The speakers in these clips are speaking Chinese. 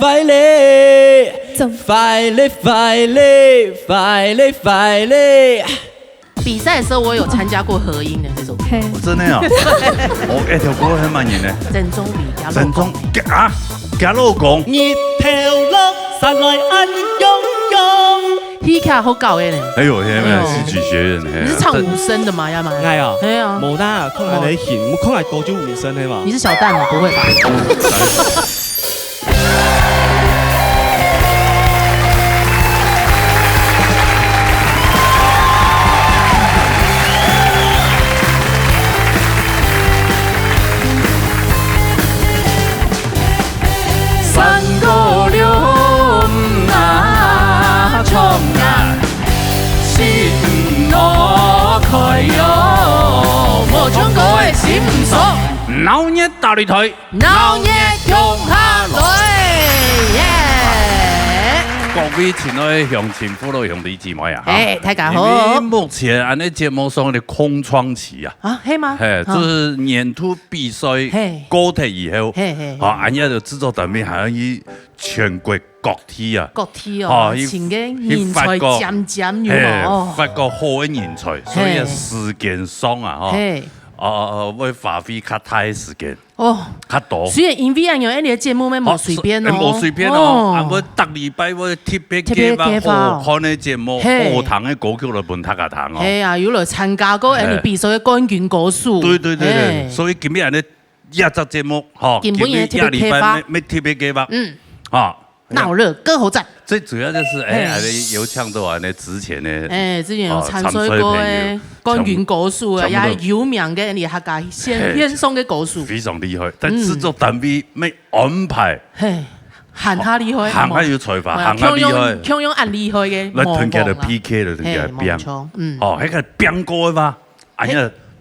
快嘞，快嘞，快嘞，快嘞，快嘞。比赛的时候我有参加过合音的这首歌，真的啊！我一条歌很慢人呢。郑中比加郑中啊，加老公。日头落山來暗湧湧。踢卡好搞的呢。哎呦，现在戏剧学院，你是唱五声的吗？要吗？係啊，係啊，冇啦，可能你弦，可能多咗五聲係嘛？你是小蛋哦，不會吧？闹热大擂台，鬧熱向下來，耶！各位親愛鄉親父老兄弟姊妹啊，大家因好為。目前按呢節目上的空窗期啊，啊，係嗎？就是演出比賽過體以後，按呢就製作單位還要以全國各地啊，各地哦，前嘅人才漸漸有哦，發覺好嘅人才，所以時間上啊，會花費較大嘅時間。哦，較多。所以因為按有你的節目咩冇隨便哦，冇隨便哦，啊我逐禮拜我特別計劃好看嘅節目，好聽嘅歌曲來本大家聽哦。係啊，有來參加過按你比賽嘅冠軍歌手。對，所以今日呢一集節目，今日也特別計劃，咩特別計劃，啊。鬧熱歌喉戰，最主要就是有唱到啊，那之前呢，之前有參賽過嘅冠軍歌手啊，也有名嘅你客家獻送嘅歌手，非常厲害。但製作單位咩安排，行下厲害，行下要才華，行下厲害，強用按厲害嘅，來團結的 PK 了，團結的編，那個編歌的嘛，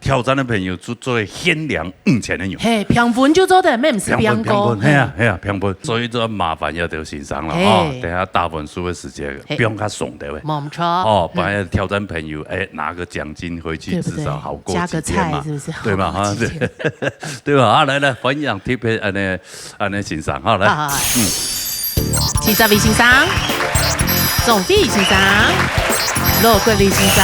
挑戰的朋友做限量5000的用。評分就做得咩唔是編歌，係啊，評分，所以就麻煩要到欣賞了等下大本書的時間，不用他送的喂。冇錯。本來挑戰朋友，拿個獎金回去，至少好過幾天嘛，是不是？對嘛？對吧？來，分享貼片，安尼欣賞，來。七十位欣賞，總比欣賞，羅桂麗欣賞。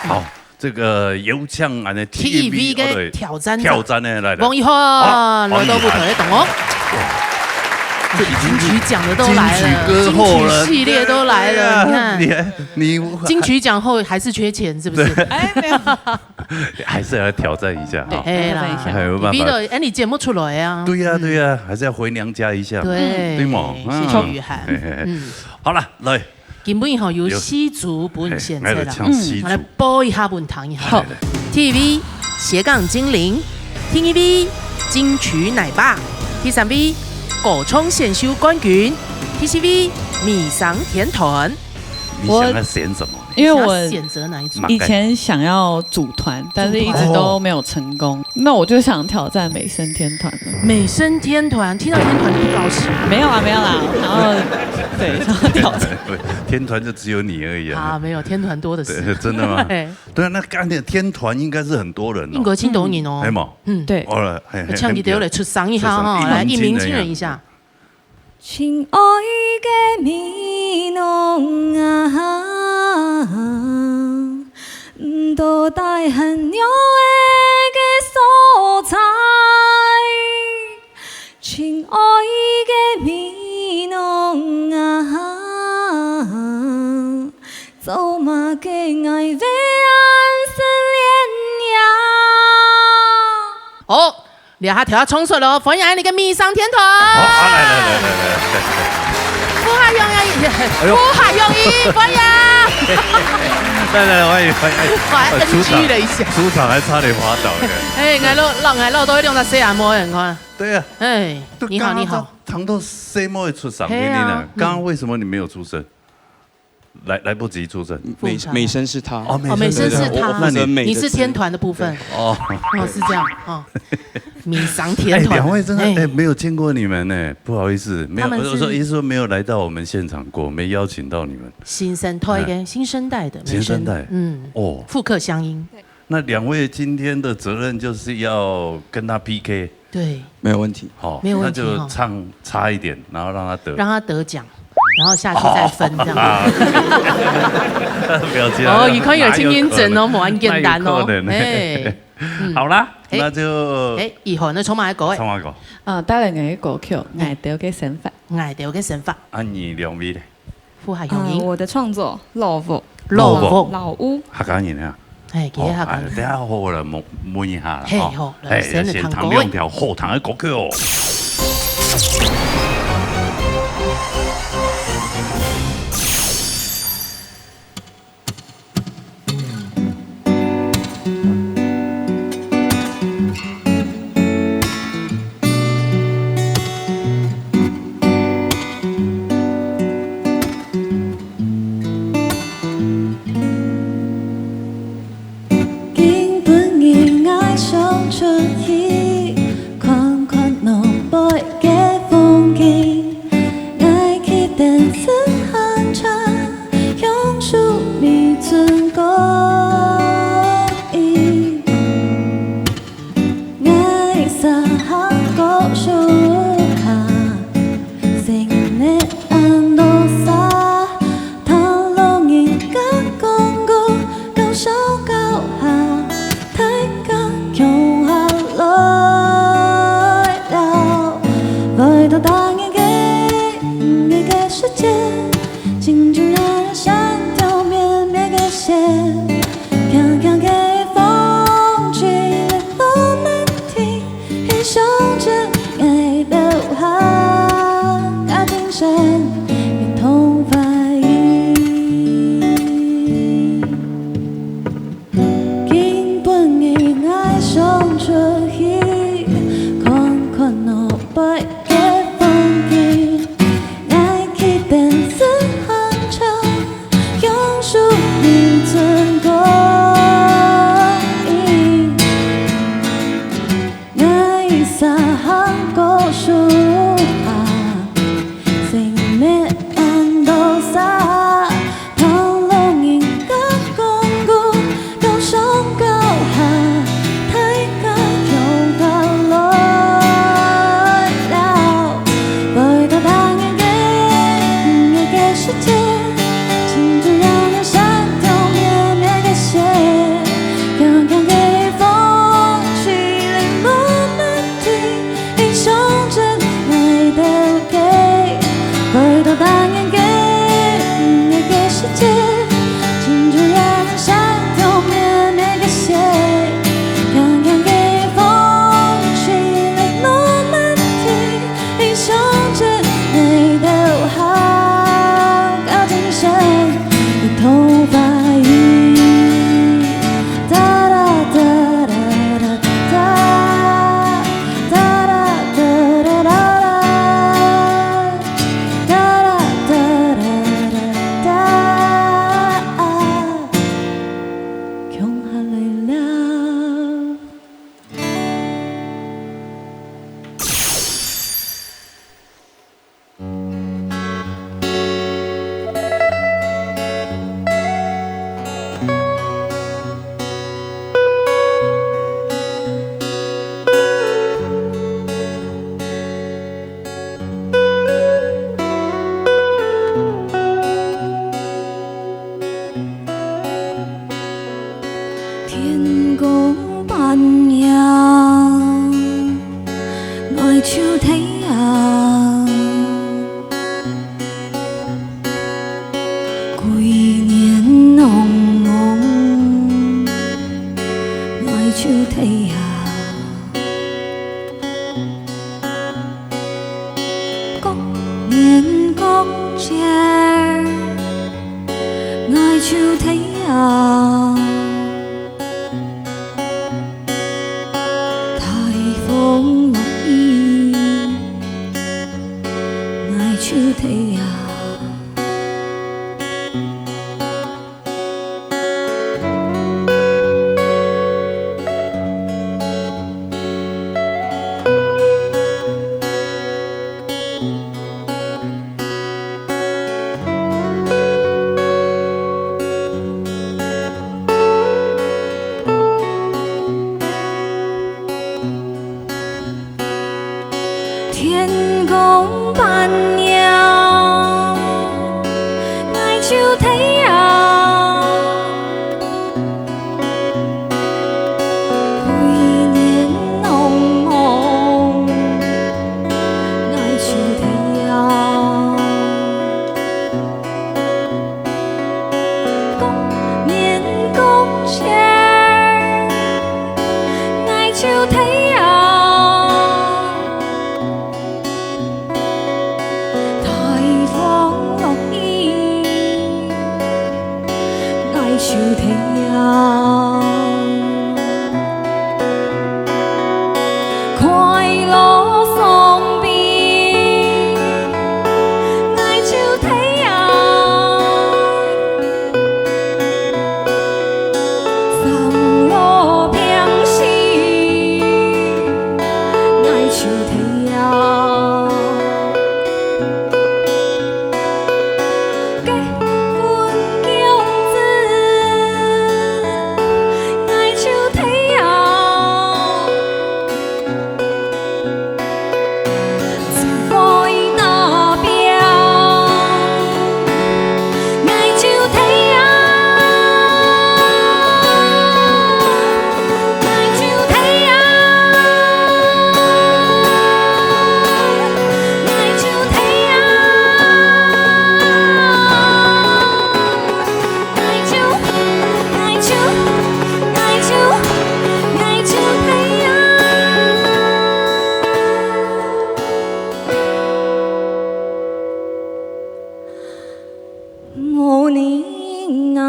好。這個有請安尼 TV 嘅挑戰呢，來，王一浩來到舞台嘅同學，金曲獎的都來了，金曲系列都來了，你看，你金曲獎後還是缺錢，是不是？沒有，還是要挑戰一下哈，挑戰一下，有辦法，你節目出來啊？對呀，還是要回娘家一下，對嘛？謝謝雨涵，好了，來。根本以後有西族本現在啦，我來播一下本堂一下。TV 斜槓精靈，TVB 金曲奶爸，T3B 果沖選秀冠軍，TCV 米桑甜團。你想要選什麼？因為我選擇哪一組？以前想要組團，但是一直都沒有成功。那我就想挑戰美聲天團了。美聲天團，聽到天團不高興？沒有啦，然後對，想要挑戰。天團就只有你而已啊！沒有天團多的是。真的嗎？對啊，那剛才天團應該是很多人哦。英國青島人哦。係嘛？對。好了，唱啲都嚟出聲一下哈，來一鳴驚人一下。親愛嘅美濃啊，到底很有愛嘅所在。親愛嘅美濃啊，走馬嘅愛為安是戀呀。好。你下條要衝出咯，歡迎你嘅米桑天團。好，來，福海勇一，歡迎。來，歡迎。我還 NG 了一下，出場還差點滑倒嘅。愛錄都用到四眼魔人看。對啊。你好。唐到四魔出場給你呢，剛剛為什麼你沒有出聲？來不及出聲。美聲是他。美聲是他。你是天團的部分。是這樣。米桑天團。兩位真的沒有見過你們呢，不好意思，沒有。我說意思說沒有來到我們現場過，沒邀請到你們。新生代新生代的。新生代。復刻鄉音。那兩位今天的責任就是要跟他 PK。对，没有问题。好，没有问题那就唱差一点，然后让他得，让他得奖，然后下去再分这样。不要这样。哦，你可以有青年证哦，冇咁简单哦。哎，好啦，那就以後呢，充滿一個。充滿一個。得嚟嘅歌曲，捱到嘅想法。捱到嘅想法。你兩位咧？富海永英。我的創作，老屋。老屋。客家人啊。係幾客家人？等下好啦，問一下啦。係好，先彈兩條好彈嘅歌曲哦。天公伴鸟，爱像太阳，规年浓雾，爱像太阳，共面共切，爱像太阳。像太阳，快乐送别，爱像太阳，送路平时，爱像太阳。无宁啊，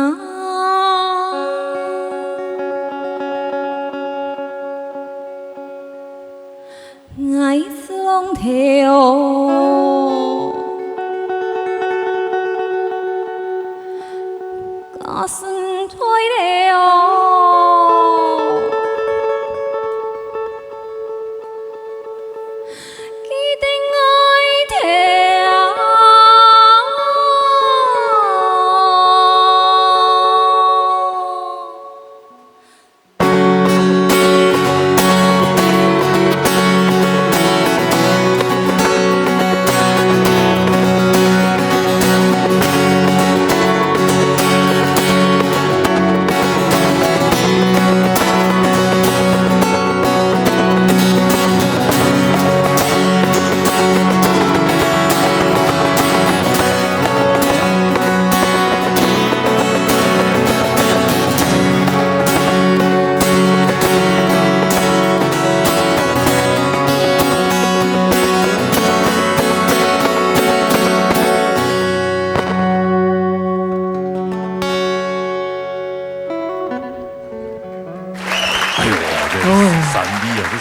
爱送条，家孙推了。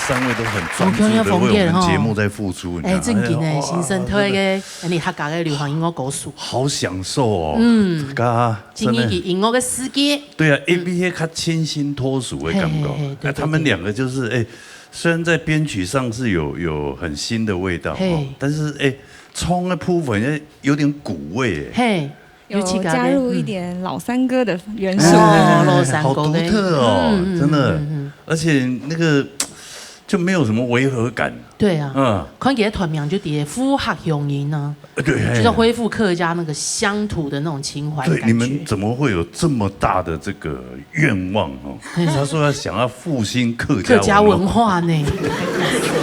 三位都很专注的为我们节目在付出，哎，正经的新生推个，你客家的流行音乐歌手，好享受哦。真的音乐的世界。对啊，A B A 较清新脱俗的感觉。他们两个就是哎，虽然在编曲上是有很新的味道，但是哎，葱的铺粉有点古味哎。有加入一点老山歌的元素，好独特哦，真的，而且那个。就没有什么违和感。对啊，看起来团名就叠复合乡音呢，对，就是恢复客家那个乡土的那种情怀。对，你们怎么会有这么大的这个愿望哦？他说想要复兴客家文化呢，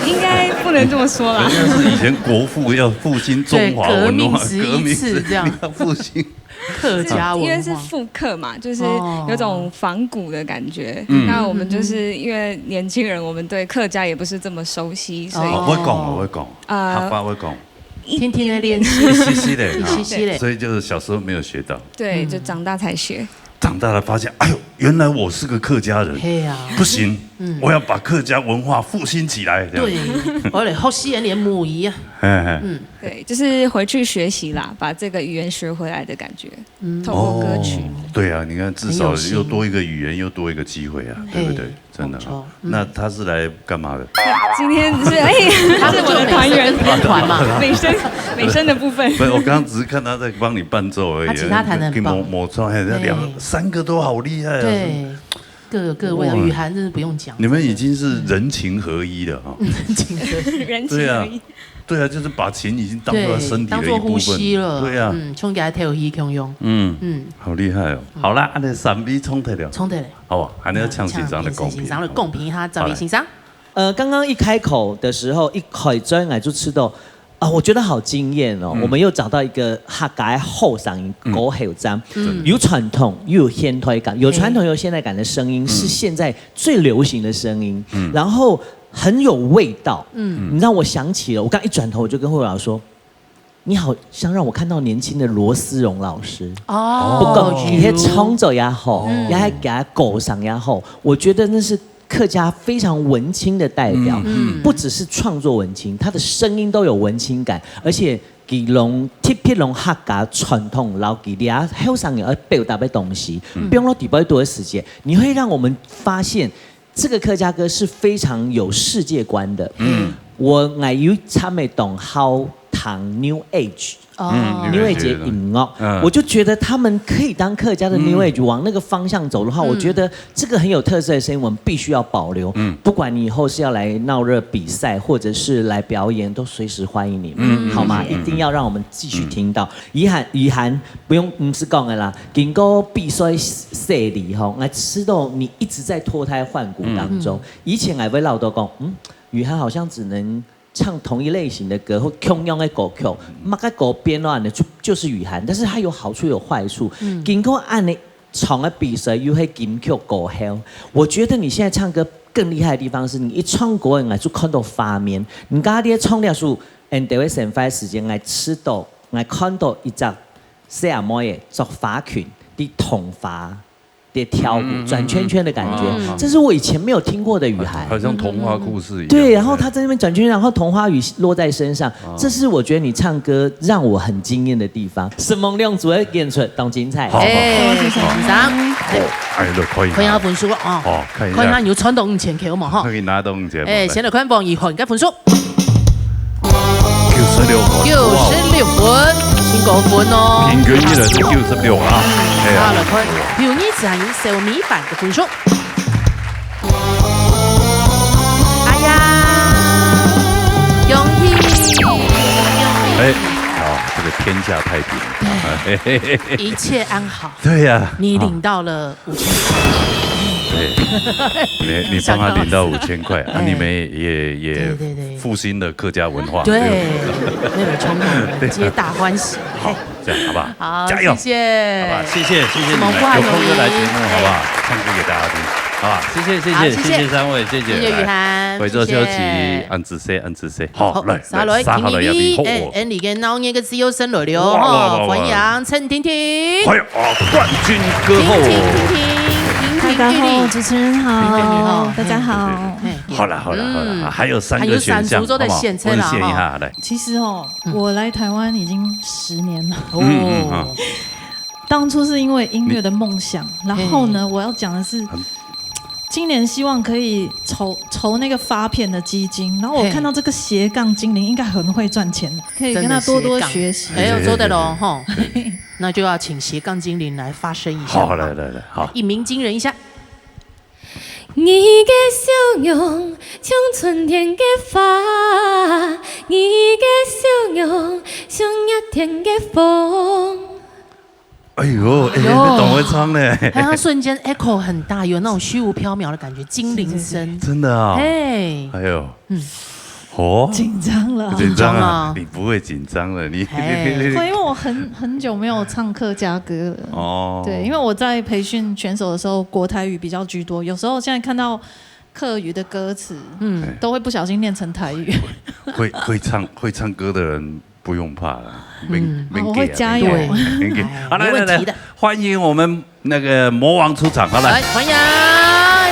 应该不能这么说啦。人家是以前国父要复兴中华文化，革命时这样要复兴。客家文化，因为是复刻嘛，就是有种仿古的感觉。那我们就是因为年轻人，我们对客家也不是这么熟悉，所以我会讲，他爸会讲，天天在练习，一些的，所以就是小时候没有学到，对，就长大才学。长大了发现，哎呦，原来我是个客家人，不行，我要把客家文化复兴起来。对，我得好吸引连母仪啊。对，就是回去学习啦，把这个语言学回来的感觉，透过歌曲。对啊，你看，至少又多一个语言，又多一个机会啊，对不对？真的。那他是来干嘛的？今天是他是我的团员团嘛，美声的部分。不是，我刚刚只是看他在帮你伴奏而已。他其他弹得很棒，抹窗，3个都好厉害啊。对。各位，雨涵真是不用讲，你们已经是人情合一了哈。人情合一，人情合一。对啊，就是把琴已经当做身体的一部分，当做呼吸了。对啊，冲起来跳戏共用。好厉害哦。好啦，安尼3B冲得了，冲得了，好不好？安尼要唱欣赏的公平，欣赏的公平哈，找你欣赏。刚刚一开口的时候，一开嘴我就吃到我觉得好惊艳哦。我们又找到一个客家后嗓音，狗后张，有传统又有现代感，有传统又有现代感的声音，是现在最流行的声音。然后很有味道。你让我想起了，我刚一转头我就跟慧老说。你好像让我看到年轻的罗思荣老师不过你些唱奏也好，也还给他狗嗓也好，我觉得那是客家非常文青的代表。不只是创作文青，他的声音都有文青感，而且给龙特别龙客家传统老给你啊后上有表达的东西，不用底多的时间，你会让我们发现这个客家歌是非常有世界观的。我爱有参没懂好。New Age，New Age 音乐，我就觉得他们可以当客家的 New Age 往那个方向走的话，我觉得这个很有特色的声音，我们必须要保留。不管你以后是要来闹热比赛，或者是来表演，都随时欢迎你们，好吗？一定要让我们继续听到。遗憾不用，不是讲的啦，经过比赛设立吼，来吃到你一直在脱胎换骨当中。以前我会老多讲，雨涵好像只能。唱同一类型的歌或同样的歌曲，马个歌编乱的就是雨涵，但是它有好处有坏处。经过按你唱的比赛又会金曲歌后，我觉得你现在唱歌更厉害的地方是你一唱歌人就看到画面，你家啲唱了数，and 就会省花时间来吃到，来看到一只小阿妹做花拳的同花。的跳舞转圈圈的感觉，这是我以前没有听过的雨涵，好像童话故事一样。对，然后他在那边转圈圈，然后童话雨落在身上，这是我觉得你唱歌让我很惊艳的地方。是梦亮主的演出当精彩。谢谢欣赏。可以拿本书了啊！可以拿有传到5000塊好嘛？哈，可以拿到5000。先來看榜2號，而家分數96分，先高分哦。平均一來是96啊。好，來看表演自然小米飯嘅分數。哎呀，恭喜！这个天下太平，一切安好。对呀，你领到了5000塊。对，你帮他领到5000块啊！你们也复兴了客家文化，对，那个冲动，皆大欢喜。好，这样好不好？好，加油！谢谢，好吧，谢谢你们有空就来节目，好不好？唱歌给大家听，好吧？谢谢3位，谢谢雨涵，回座休息，按姿势。好，来，沙雷，TVB，你嘅鬧嘢嘅自由身來了，歡迎陳婷婷，歡迎冠軍歌后。大家好，主持人好，大家好。好了，还有3个选项，好不好？问一下来。其实我来台湾已经10年了。当初是因为音乐的梦想，然后呢，我要讲的是，今年希望可以筹那个发片的基金，然后我看到这个斜杠精灵应该很会赚钱，可以跟他多多学习。有做的咯，哈。那就要请斜杠精靈來發聲一下。好，來，好，一鳴驚人一下。你嘅笑容像春天嘅花，你嘅笑容像一天嘅風。哎呦，你懂会唱呢？它瞬間 echo 很大，有那種虛無縹緲的感覺，精靈聲。真的啊！哎呦，紧张了，紧张啊！你不会紧张了，你因为我很久没有唱客家歌了。哦，对，因为我在培训选手的时候，国台语比较居多，有时候现在看到客语的歌词，都会不小心念成台语。会唱歌的人不用怕了，我会加油。好，来，欢迎我们那个魔王出场，好来，欢迎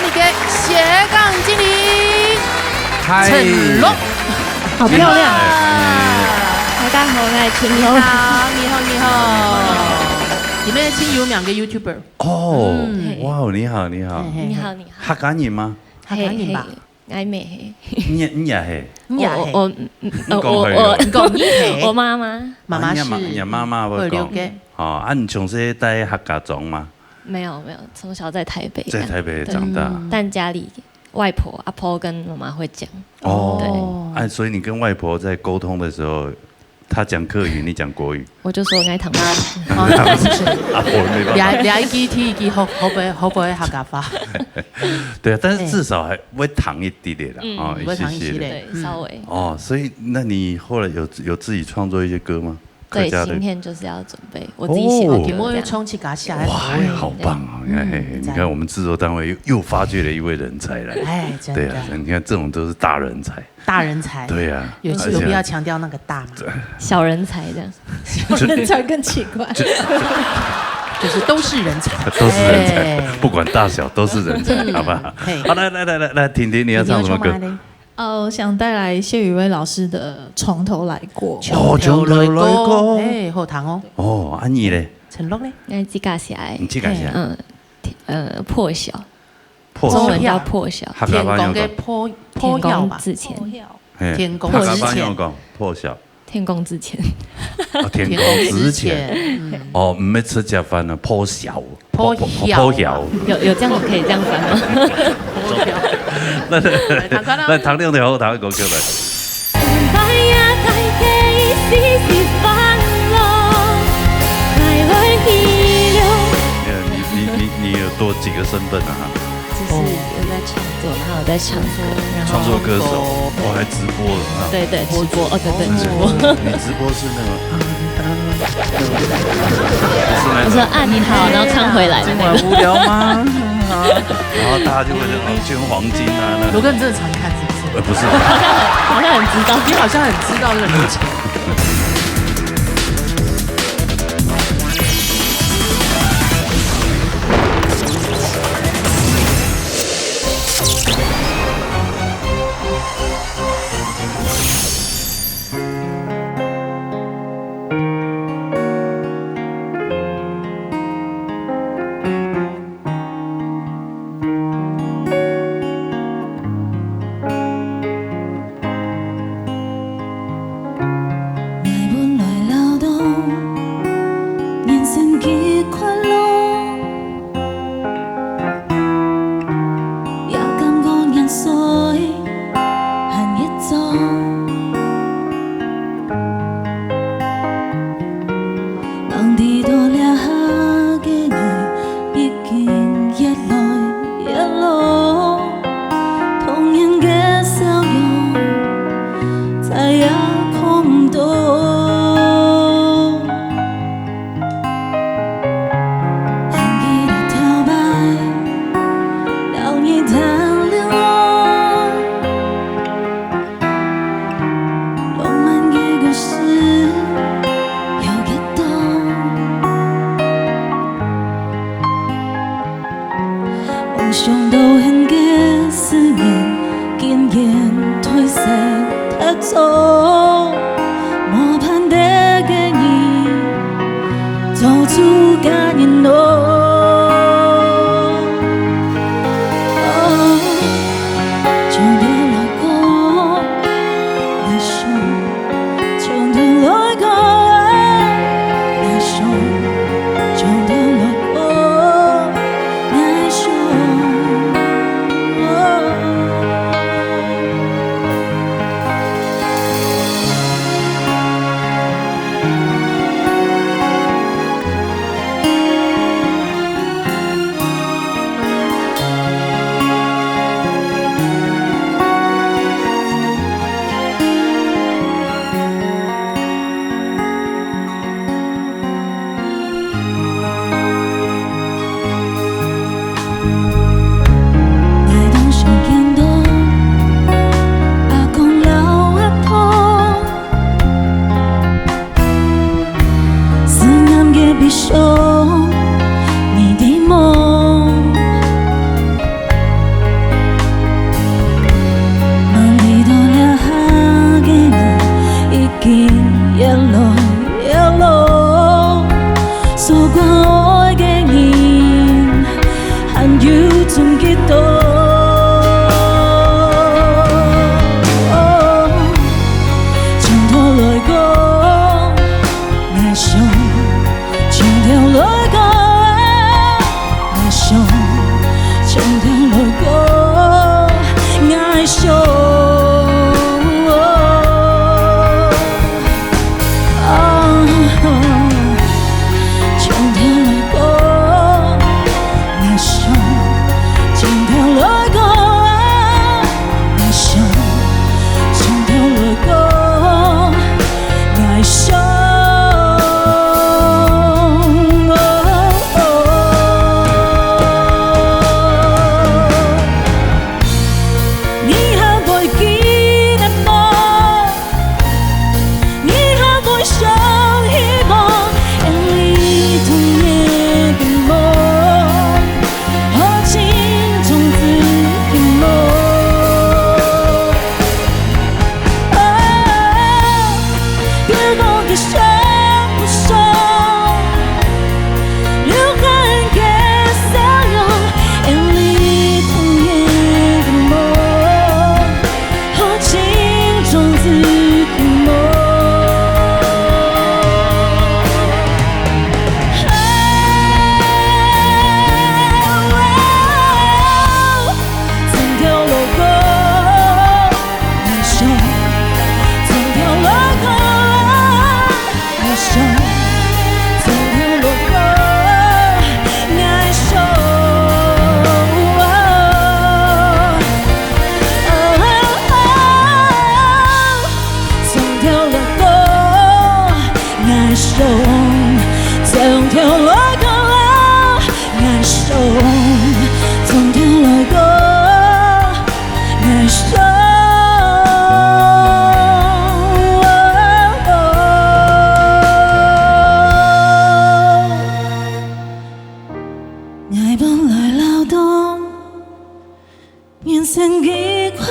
你的斜杠精灵陈龙。好漂亮！大家好，我係陳龍。你好。你們親友2個 YouTuber。哦，哇，你好。你好。客家人嗎？客家人吧。我未係。你也係。我媽媽是。你媽媽會講。哦，你從細帶客家莊嗎？没有，从小在台北，在台北长大，但家里外婆、阿婆跟妈妈会讲。哦，对，所以你跟外婆在沟通的时候，她讲客语，你讲国语，我就说我爱唐妈。阿婆没办法。俩一记踢一记，好不会客家话？对啊，但是至少还会糖一滴点啦，哦，不会糖一些对，稍微。哦，所以那你后来有自己创作一些歌吗？对，今天就是要准备我自己写的歌，我会冲去嘎下来。哇，好棒啊！你看我们制作单位又发掘了一位人才来。哎，真的。对啊，你看这种都是大人才。大人才。对啊。有必要强调那个大吗？小人才这样。小人才更奇怪。就是都是人才，都是人才，不管大小都是人才，好不好？好，来，婷婷，你要唱什么歌？我想带来谢宇威老师的《从头来过》。从头来过，哎，好听哦。哦，安妮嘞？陈龙嘞？那自家写的。你自家写？破晓。中文叫破晓。天公的破晓吧？之前。天公之前。破晓。天公之前。天公之前。哦，唔要出家饭了，破晓。破晓。有这样可以这样翻吗？那唐亮的好，唐一个叫来。你有多几个身份啊？就是有在创作，然后有在唱歌，然后创作歌手，我还直播了。对，直播哦，对，直播。你直播是那个？我说啊，你好，然后唱回来。今晚无聊吗？然后大家就会捐黄金啊。罗哥，你真的常看是不是？不是，好像很知道，你好像很知道这个流程。嘅雙手，流汗嘅笑容，眼裡童年的夢，和青種子的夢。愛本來勞動，人生嘅快樂。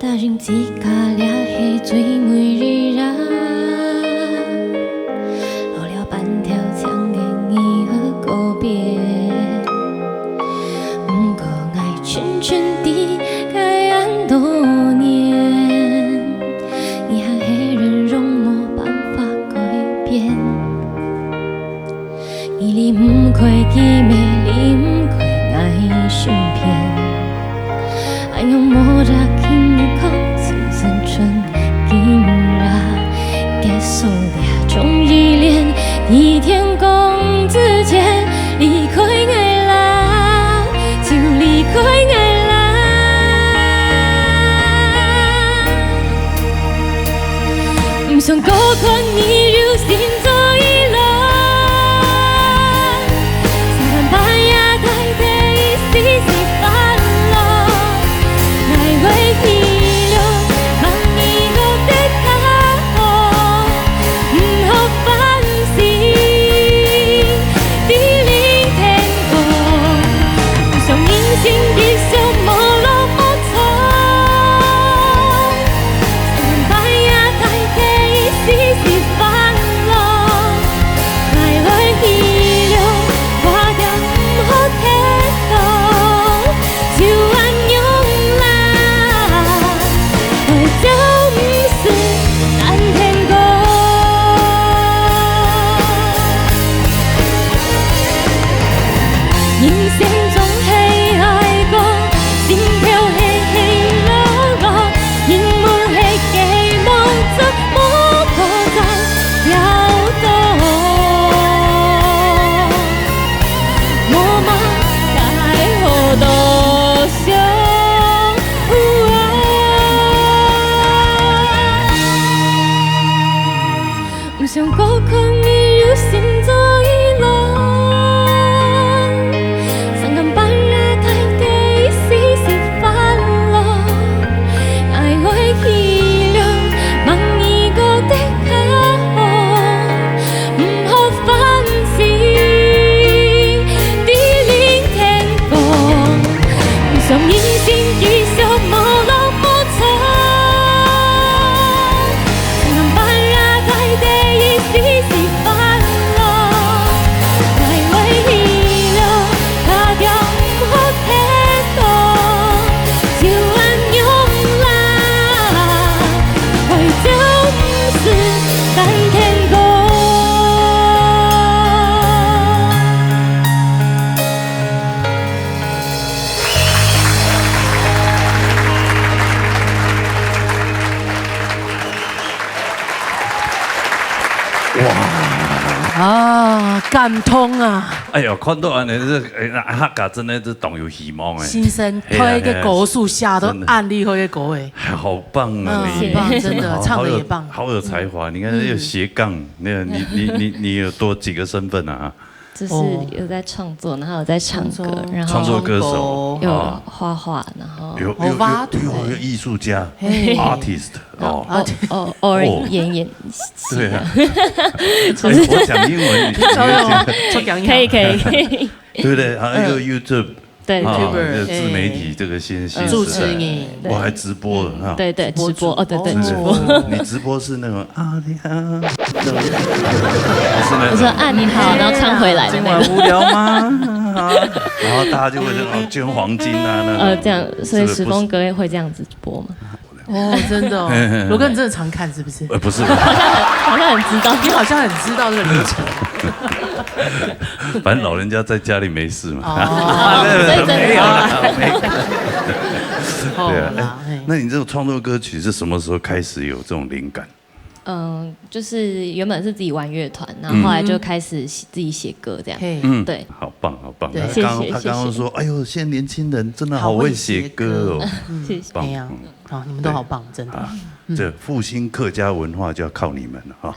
大人自家倆係最美麗人，落了半條長的你和告別，不過愛蠢蠢地愛很多年，你和黑人容沒辦法改變，你唔可以美麗唔可以愛順片，愛用莫大輕青春春竟然結束了種依戀，一天公之間離開愛啦，就離開愛啦，唔想嗰個你入心做依戀，三更半夜帶着一絲絲煩惱，愛為你想嗰個你入心做依戀，三更半夜帶着一絲絲煩惱，愛會氣量望一個的靠，唔好放肆地聆聽風，唔想人生繼續無路無從。哇！啊，感通啊！哎呦，看到安尼这客家真的是动有希望哎。新生推个歌数下都按力会个歌哎，好棒啊！很棒，真的唱的也棒，好有才华。你看有斜杠，你有多几个身份啊？就是有在创作，然后有在唱歌，然后创作歌手，有画画，然后有艺术家 artist 偶尔演戏。对啊，我讲英文，可以，对不对？还有 YouTube。对，自媒体这个新时代，主持人，我还直播了哈。对，直播哦，对，直播。你直播是那种啊你好，我说啊你好，然后唱回来的那个。无聊吗？然后大家就会捐黄金啊，这样，所以时峰哥会这样子播吗？哦，真的哦，罗哥，你真的常看是不是？不是，好像很知道，你好像很知道这个流程。反正老人家在家里没事嘛。没有啦，对啊，那你这种创作歌曲是什么时候开始有这种灵感？就是原本是自己玩乐团，然后后来就开始自己写歌这样。对，好棒，好棒。谢谢。他刚刚说，哎呦，现在年轻人真的好会写歌哦。谢谢。棒，好，你们都好棒，真的。这复兴客家文化就要靠你们了哈！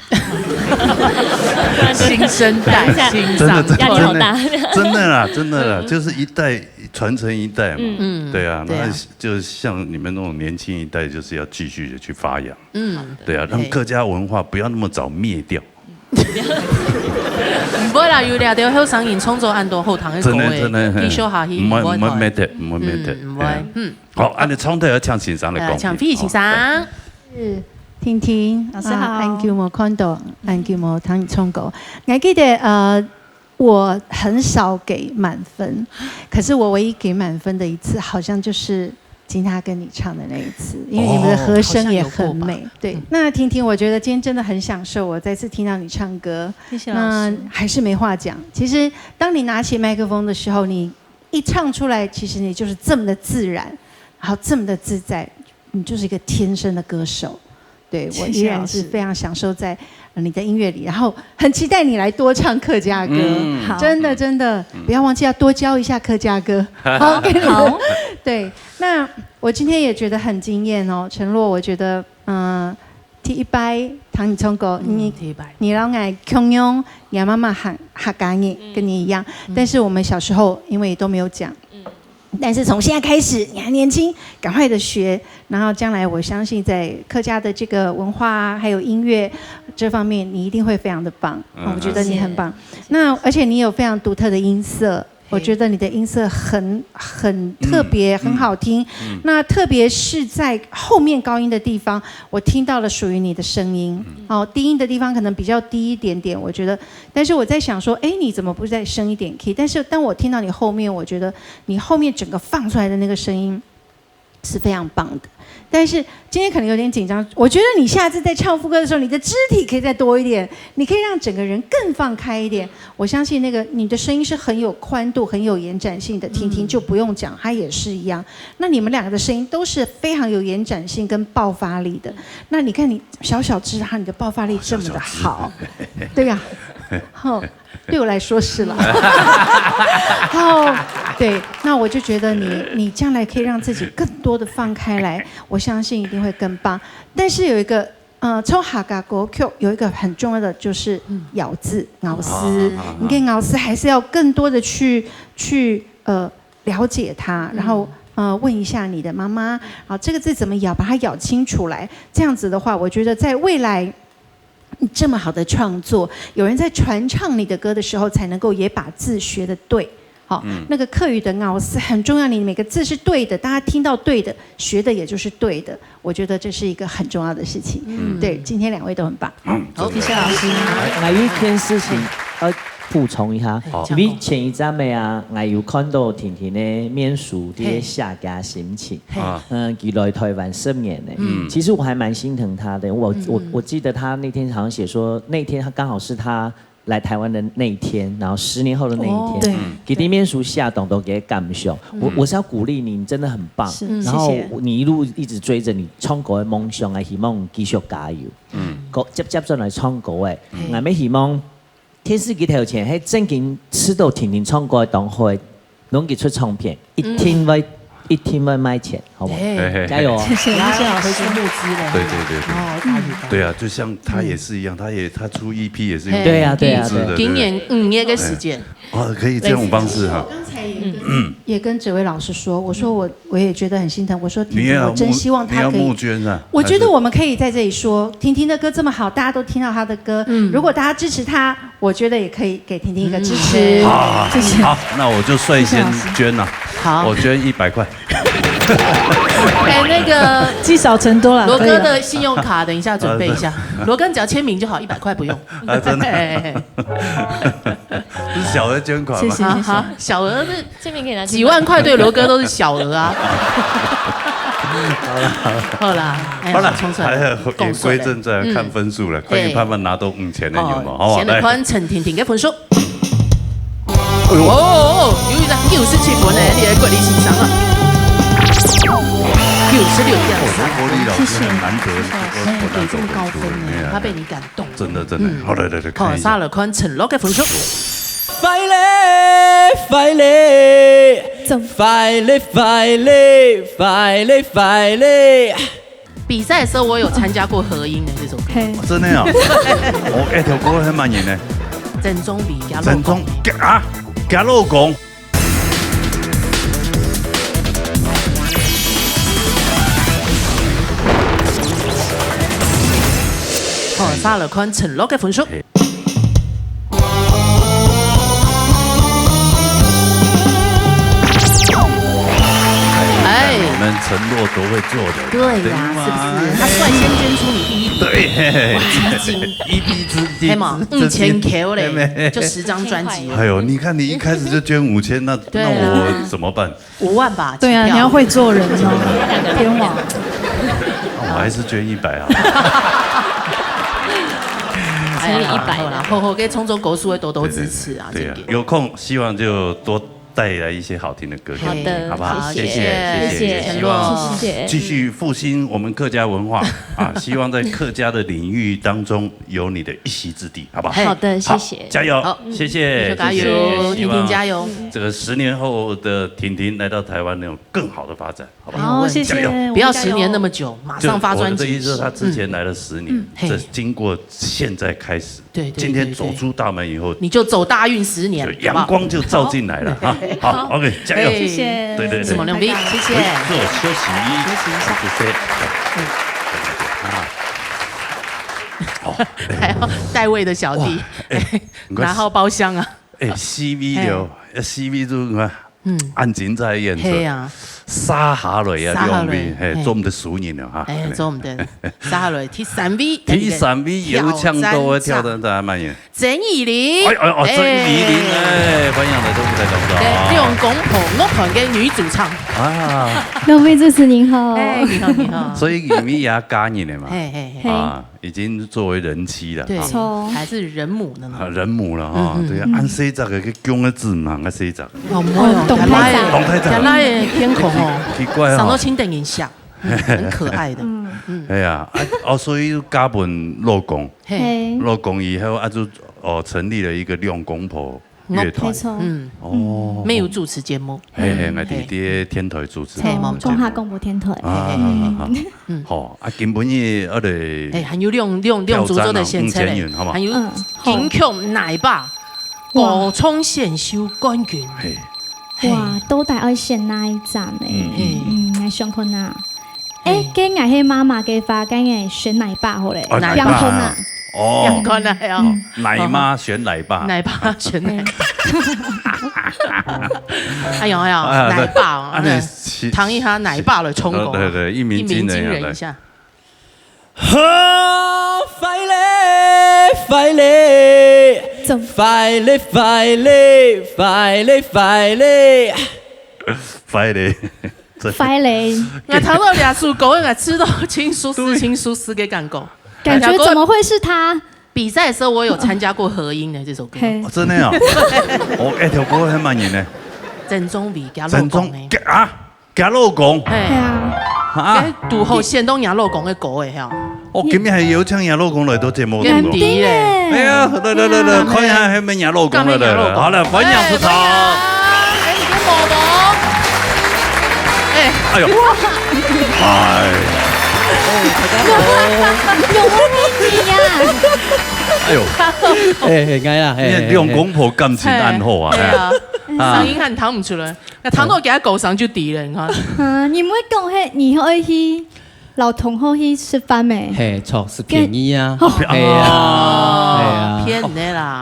新生代，真的压力好大，真的啦，就是一代传承一代嘛。对啊，那就像你们那种年轻一代，就是要继续的去发扬。对啊，让客家文化不要那么早灭掉。唔會啦，要掠到香港人創作按到後堂嘅歌嘅，必須下去。唔會，好，按你唱的要唱欣賞的歌。唱飛欣賞。是婷婷老师好，俺叫我看到，俺叫我唐以聪狗。还记得我很少给满分，可是我唯一给满分的一次，好像就是今天他跟你唱的那一次，因为你们的和声也很美。对，那婷婷，我觉得今天真的很享受，我再次听到你唱歌。谢谢老师。还是没话讲。其实当你拿起麦克风的时候，你一唱出来，其实你就是这么的自然，然后这么的自在。你就是一个天生的歌手，对，我依然是非常享受在你的音乐里，然后很期待你来多唱客家歌，真的，不要忘记要多教一下客家歌。好，对，那我今天也觉得很惊艳哦，承诺，我觉得第一拜唐以聪哥，你老爱穷用亚妈妈喊哈嘎你，跟你一样，但是我们小时候因为都没有讲。但是从现在开始，你还年轻，赶快的学，然后将来我相信在客家的这个文化还有音乐这方面，你一定会非常的棒。我觉得你很棒。那而且你有非常独特的音色，我觉得你的音色很特别，很好听。那特别是在后面高音的地方，我听到了属于你的声音。低音的地方可能比较低一点点，我觉得。但是我在想说，你怎么不再升一点 key？ 但是当我听到你后面，我觉得你后面整个放出来的那个声音是非常棒的。但是今天可能有点紧张，我觉得你下次在唱副歌的时候，你的肢体可以再多一点，你可以让整个人更放开一点。我相信那个你的声音是很有宽度、很有延展性的，婷婷就不用讲，她也是一样。那你们两个的声音都是非常有延展性跟爆发力的。那你看你小只你的爆发力这么的好，对呀，对我来说是了。对，那我就觉得你将来可以让自己更多的放开来，我相信一定会更棒。但是有一个从客家歌曲有一个很重要的就是咬字、咬丝，你跟咬丝还是要更多的去了解它，然后问一下你的妈妈，这个字怎么咬，把它咬清楚来。这样子的话，我觉得在未来。这么好的创作，有人在传唱你的歌的时候，才能够也把字学得对。那个客语的咬字很重要，你每个字是对的，大家听到对的，学的也就是对的。我觉得这是一个很重要的事情。对，今天两位都很棒。好，谢谢老师。还有一件事情补充一下，因为前一站的我有看到婷婷的面书的下家心情，他来台湾10年的，其实我还蛮心疼他的。我记得他那天好像写说，那天他刚好是他来台湾的那一天，然后10年后的那一天，给你面书下懂都给感受。我是要鼓励你，你真的很棒。然后你一直追着你唱歌的梦想，希望继续加油。接上来唱歌的，我们希望。天使机头前，迄正经吃到婷婷唱歌的同学，拢给出唱片，一天会卖钱，好不好？加油！谢谢老师出募资了。对。对啊，就像他也是一样，他出 EP 也是用对啊，今年5年的时间。可以这种方式哈。刚才也跟哲伟老师说，我说我也觉得很心疼。我说婷婷，我真希望她可以募捐啊。我觉得我们可以在这里说，婷婷的歌这么好，大家都听到她的歌。如果大家支持她，我觉得也可以给婷婷一个支持。好，那我就率先捐了。好，我捐100块。那个积少成多了。罗哥的信用卡，等一下准备一下。罗哥只要签名就好，100块不用。真的。是小额捐款吗？谢谢。好，小额的签名可以拿几万块，对罗哥都是小额啊。好啦，冲出来，言归正传，看分数了，快点慢慢拿到5000的有吗？好不好？先来看陈婷婷的分数。哦，有一张97分呢，你来过你欣赏啊。96.3，谢谢，难得给这么高分呢，他被你感动。真的，好来，好，下来看陈乐的分数。快嘞！比赛的时候我有参加过合音的这首歌。真的啊？我那条歌很满意呢。郑中比加老公。好，下来看陈乐的分数。你们承诺都会做的。对呀，是不是？他率先捐出你1笔基金，嘛，5000K 嘞，就10张专辑。哎呦，你看你一开始就捐5000，那我怎么办？5万吧。对啊，你要会做人哦，天王。我还是捐100啊。乘以100啦，好给冲走狗叔会多多支持啊！对啊，有空希望就多带来一些好听的歌曲，好的，好不好？谢谢，希望继续复兴我们客家文化啊！希望在客家的领域当中有你的一席之地，好不好？好的，谢谢，加油！谢谢，加油，婷婷加油！这个10年后的婷婷来到台湾，能有更好的发展，好不好？谢谢，不要10年那么久，马上发专辑。我的意思是，他之前来了10年，这经过现在开始，对，今天走出大门以后，你就走大运10年，阳光就照进来了啊！好 ，OK， 加油！谢谢，对，什么两位？谢谢。做休息一下，谢谢。好，还有代位的小弟，拿号包厢啊。CV 了，CV 就按紧在演出。沙下來啊，兩位係做唔得數年了哈。做唔得，沙下來 T3V 有唱到啊，跳得大慢嘢。鄭怡玲，鄭怡玲，歡迎嚟到舞台當中。用公婆樂團嘅女主唱。啊，兩位主持您好。你好。所以怡玲也加年了嘛。啊，已經作為人妻了。對，還是人母呢？人母了哈，對啊，按洗澡嘅姜嘅字嘛，按洗澡。哦，董太長，原來天空。奇怪啊！長到清等影像，很可愛的。哎呀，所以加本老公，老公以後就成立了一個兩公婆樂團。沒有主持節目。我哋天台主持。中華廣播天台。好，根本嘢我哋。還有兩組做的獻出嚟，還有金曲奶爸高聰選秀冠軍。哇，都大愛選那一站誒，我想看啊，跟我係媽媽嘅話，跟我選奶爸好咧，奶爸啊，兩個奶啊，奶媽選奶爸，奶爸選奶爸，哎呦，奶爸，唐一哈奶爸來衝過，對，一鳴驚人一下。快嘞！我睇到兩首歌，我知道青蘇斯嘅感覺。感覺怎麼會是他？比賽的時候我有參加過合音的這首歌。真的啊！我那條歌很滿意呢。鄭中比加老公誒。加老公。係啊。杜後線東亞老公嘅歌誒，哦，今日係邀請亞老公來到節目當中。哎呀，來，看下係咪亞老公來了。好了，歡迎出場。哎呦，哎，哎呦，哎，啱啦，兩公婆感情暗好啊。聲音還彈唔出來，彈到幾下狗上就低了，你看。你唔會講係你可以去老同學去食飯咩？嘿，錯是便宜啊，係啊，騙你啦。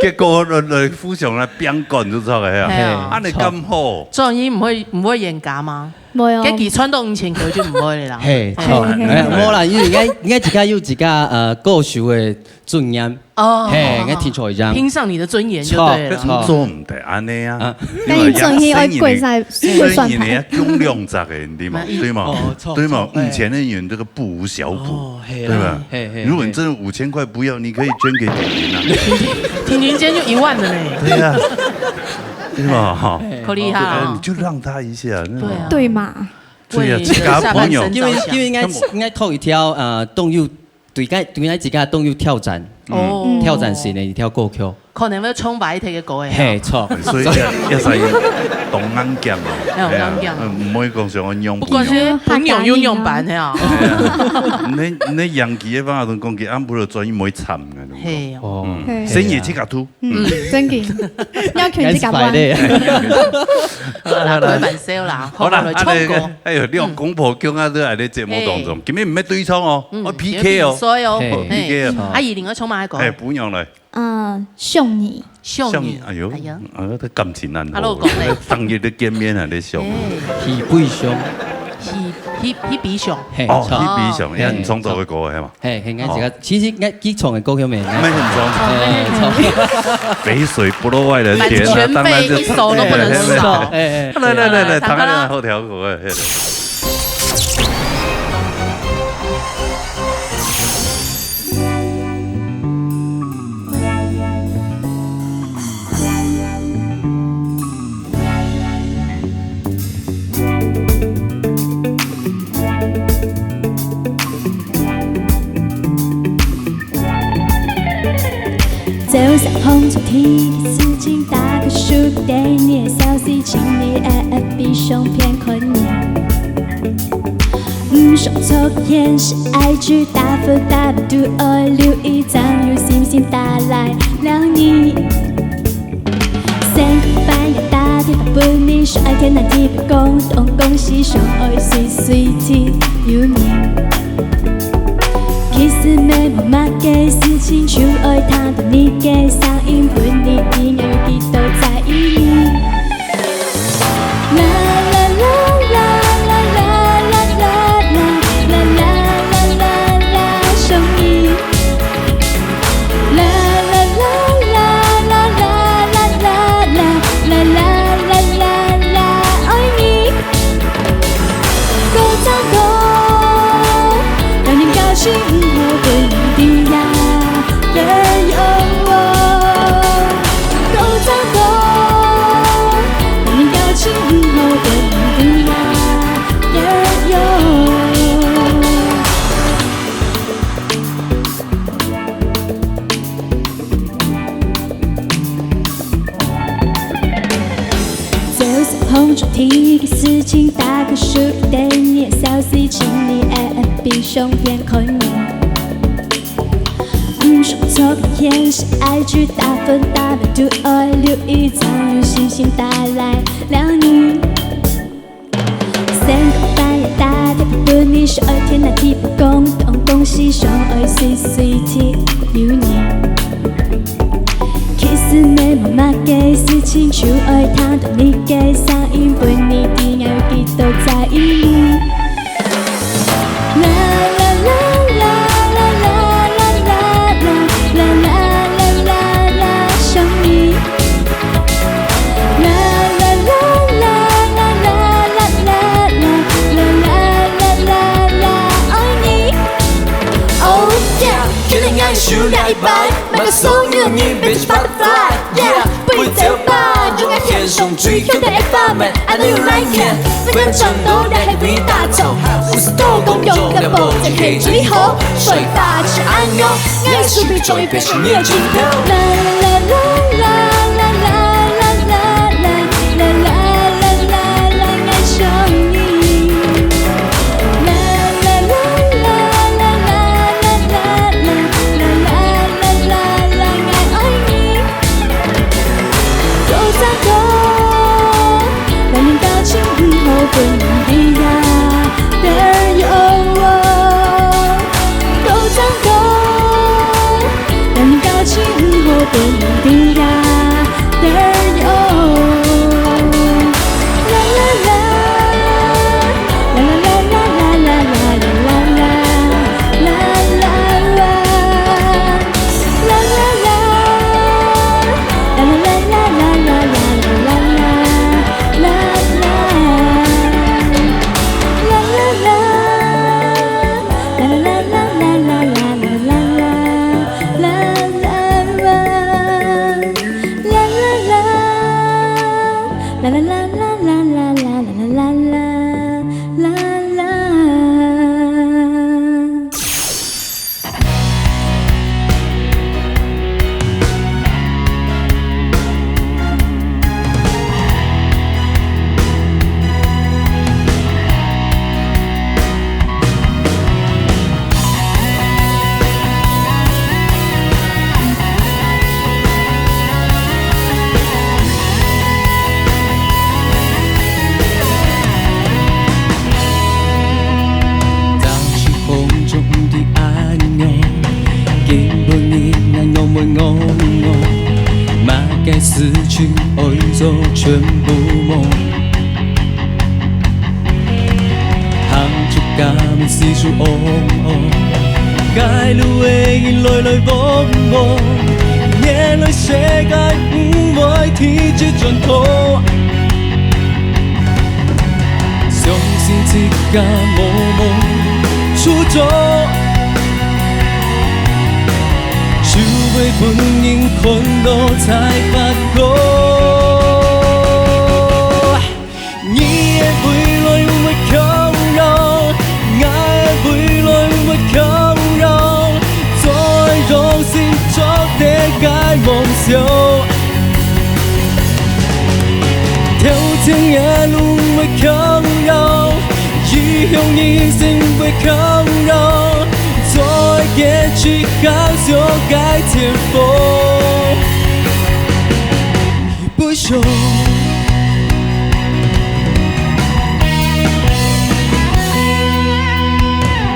結果來富上來邊幹就錯嘅啊！啊你咁好，所以唔會演假嗎？冇啊，幾穿到5,000塊就唔會啦。嘿，錯，冇啦，因為應該自家有自家歌手嘅尊嚴。哦，嘿，應該聽錯一樣。拼上你的尊嚴就對了。做唔得安尼啊！但係尊嚴愛跪晒跪算盤。你要用量值嘅，對嘛？對嘛？5000的人這個不無小補，對吧？如果你真的5000塊不要，你可以捐給婷婷啊。婷婷今天就1萬的嘞。對呀。對吧？哈，可厲害啊！你就讓他一下，對嘛？對呀，自家朋友，因為應該透一條動友對自家動友挑戰，挑戰性嘅一條歌曲。可能要衝白體嘅歌嘅。係錯，所以一世動眼鏡啊，唔可以講上安用。不過是朋友用用版係啊。你洋氣嘅話，同講佢啱不如專門參嘅。係哦，深夜即刻吐。真嘅，要權即刻玩。開玩笑啦，好啦，唱歌。哎呦，你公婆叫我都喺你節目當中，今日唔係對唱哦，我 PK 哦。所以哦，PK 哦。阿姨另外唱埋一個。係本樣嚟。想你，哎呦，都感情難過。當日都見面啊，你想。喜悲傷，喜悲傷。哦，喜悲傷，因為唔創作嘅歌係嘛？係應該自己，其實應該創嘅歌曲咩？唔創。肥水不落外人田啊，當然就。一首都不能少。來，唐哥啦，後條歌。就像紅燭天嘅事情，打個書給你的消息，請你閉上片困你。說錯嘅掩飾愛句，打分打不到愛留一張，有星星打來亮你。星空半夜打電話俾你，說愛天南地北共東共西，相愛碎碎地有你。其實沒冇乜嘅事情，就愛聽到你嘅聲音，陪你一夜有幾多在意你。啦啦啦啦啦啦啦啦啦啦啦啦，想你。啦啦啦啦啦啦啦啦啦啦啦啦，愛你。夠讚夠，讓你高興。紅燭天嘅事情，打個書給你的消息，請你閉上片困你。說錯嘅掩飾愛句，打分打不到愛留一張，有星星打來亮你。星空半夜打電話俾你，說愛天南地北共東共西，相愛碎碎地有你。其實沒冇乜嘅事情，就愛聽到你嘅聲音，陪你一夜有幾多在意你。啦啦啦啦啦啦啦啦啦啦啦啦，想你。啦啦啦啦啦啦啦啦啦啦啦，愛你。Oh yeah，決定愛數兩一百，買個送入你別去 butterfly。不走吧，用愛天上最強的 F-man，I know you like it，每個戰鬥都係偉大走，50多公用。要不再陪着以后，睡吧吃安妞，爱树皮终于变成眼睛头。啦啦啦啦啦啦啦啦啦啦啦啦啦，爱上你。啦啦啦啦啦啦啦啦啦啦啦啦，爱你。都在过，两年感情以后分离呀。There you are， 都在过，两年感情以后分离呀。There you are， 啦啦啦，啦啦啦啦啦啦啦啦啦啦啦啦，啦啦啦，啦啦啦啦啦啦啦啦啦啦。失去爱做全部梦，行出假面四處紅紅，街路永遠來來往往，眼淚世界不會停止轉動，相信自己無夢初衷。就會本應困到才發覺，你的未來會靠繞，愛的未來會靠繞，再用心做的改夢想，挑戰的路會靠繞，以後人生會靠繞。再也去好就該前鋒，一不朽。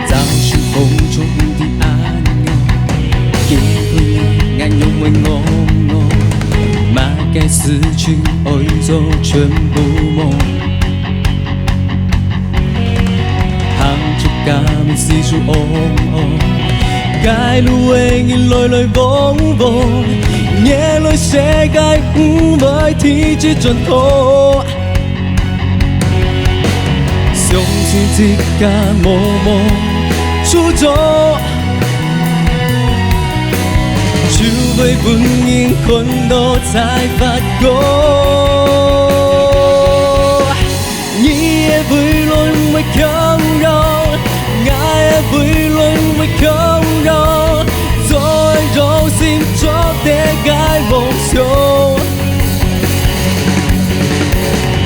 找尋風中的安寧，結婚愛永遠我我，馬該失去愛做全部夢。假面四處紅紅，街路永遠來來往往，眼淚世界不會停止轉動，相信自己無夢初衷，就會本應困到才發覺，你的未來會靠繞。愛的未來會靠繞，再用心做的改夢想，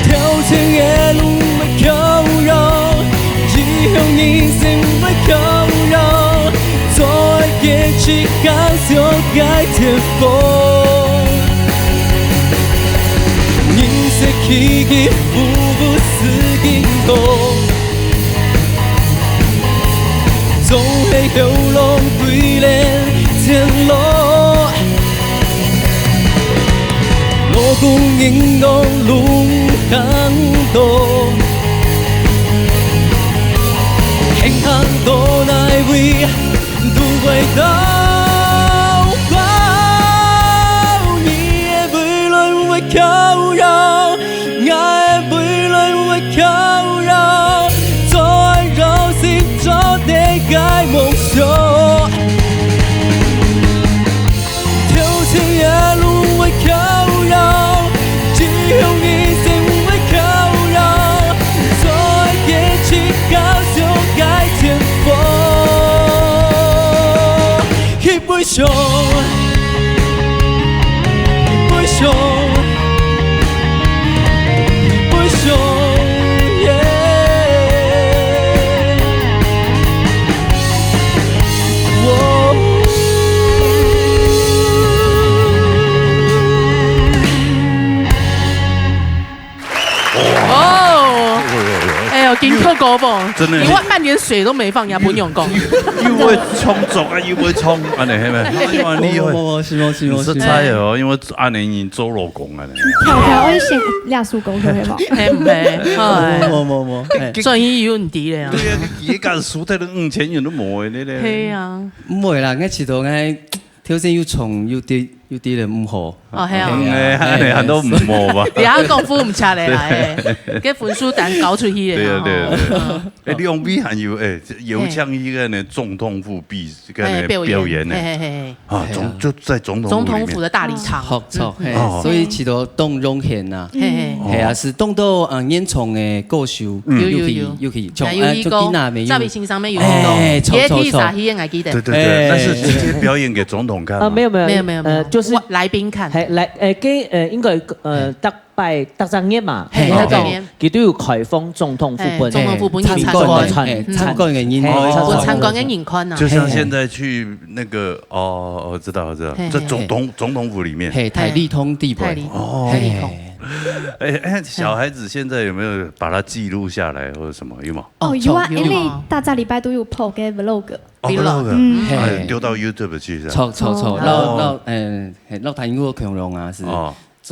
挑戰的路會靠繞，以後人生會靠繞，再也去好就該前鋒，人生起起伏伏是經過。總係有浪對練前路，我共應當路很多，慶幸到哪位都會到，你的未來會靠繞，愛的未來會靠繞，再用心做的改夢想，挑戰的路會靠繞，以後人生會靠繞，再也去好就該前鋒。够高不？真的，你半年水都没放，也不用功。又会冲走啊，又会冲，安尼系咪？是猜哦，因为安尼已做老公啊。条条会先俩数工可以冇？冇，所以有问题咧啊。对啊，伊家输得都5000元都冇的咧。系啊，唔会啦，我知道我挑戦要從要啲嚟唔好。哦係啊，你很多唔好吧？你下功夫唔差嚟啦，嘅分數單搞出去對。你用米還有有槍一個呢總統府比個表演呢，啊就在總統府的大禮堂。好錯，所以知道動容顯啊，係啊，是動到演唱嘅歌手，有去唱就見哪沒有？趙薇欣上面有演講，也替啥戲我記得。對，但是直接表演給總統看嗎？沒有，就是來賓看。應該特張日嘛，佢都要開放總統府本，總統府本參觀嘅演看啊。就像現在去那個我知道，在總統府裡面，台立通地盤。台立通。小孩子現在有沒有把它記錄下來或者什麼有冇？有啊，因為大家禮拜都有 po 嘅 vlog。丟到 YouTube 去是吧？錯，老台語強龍啊是。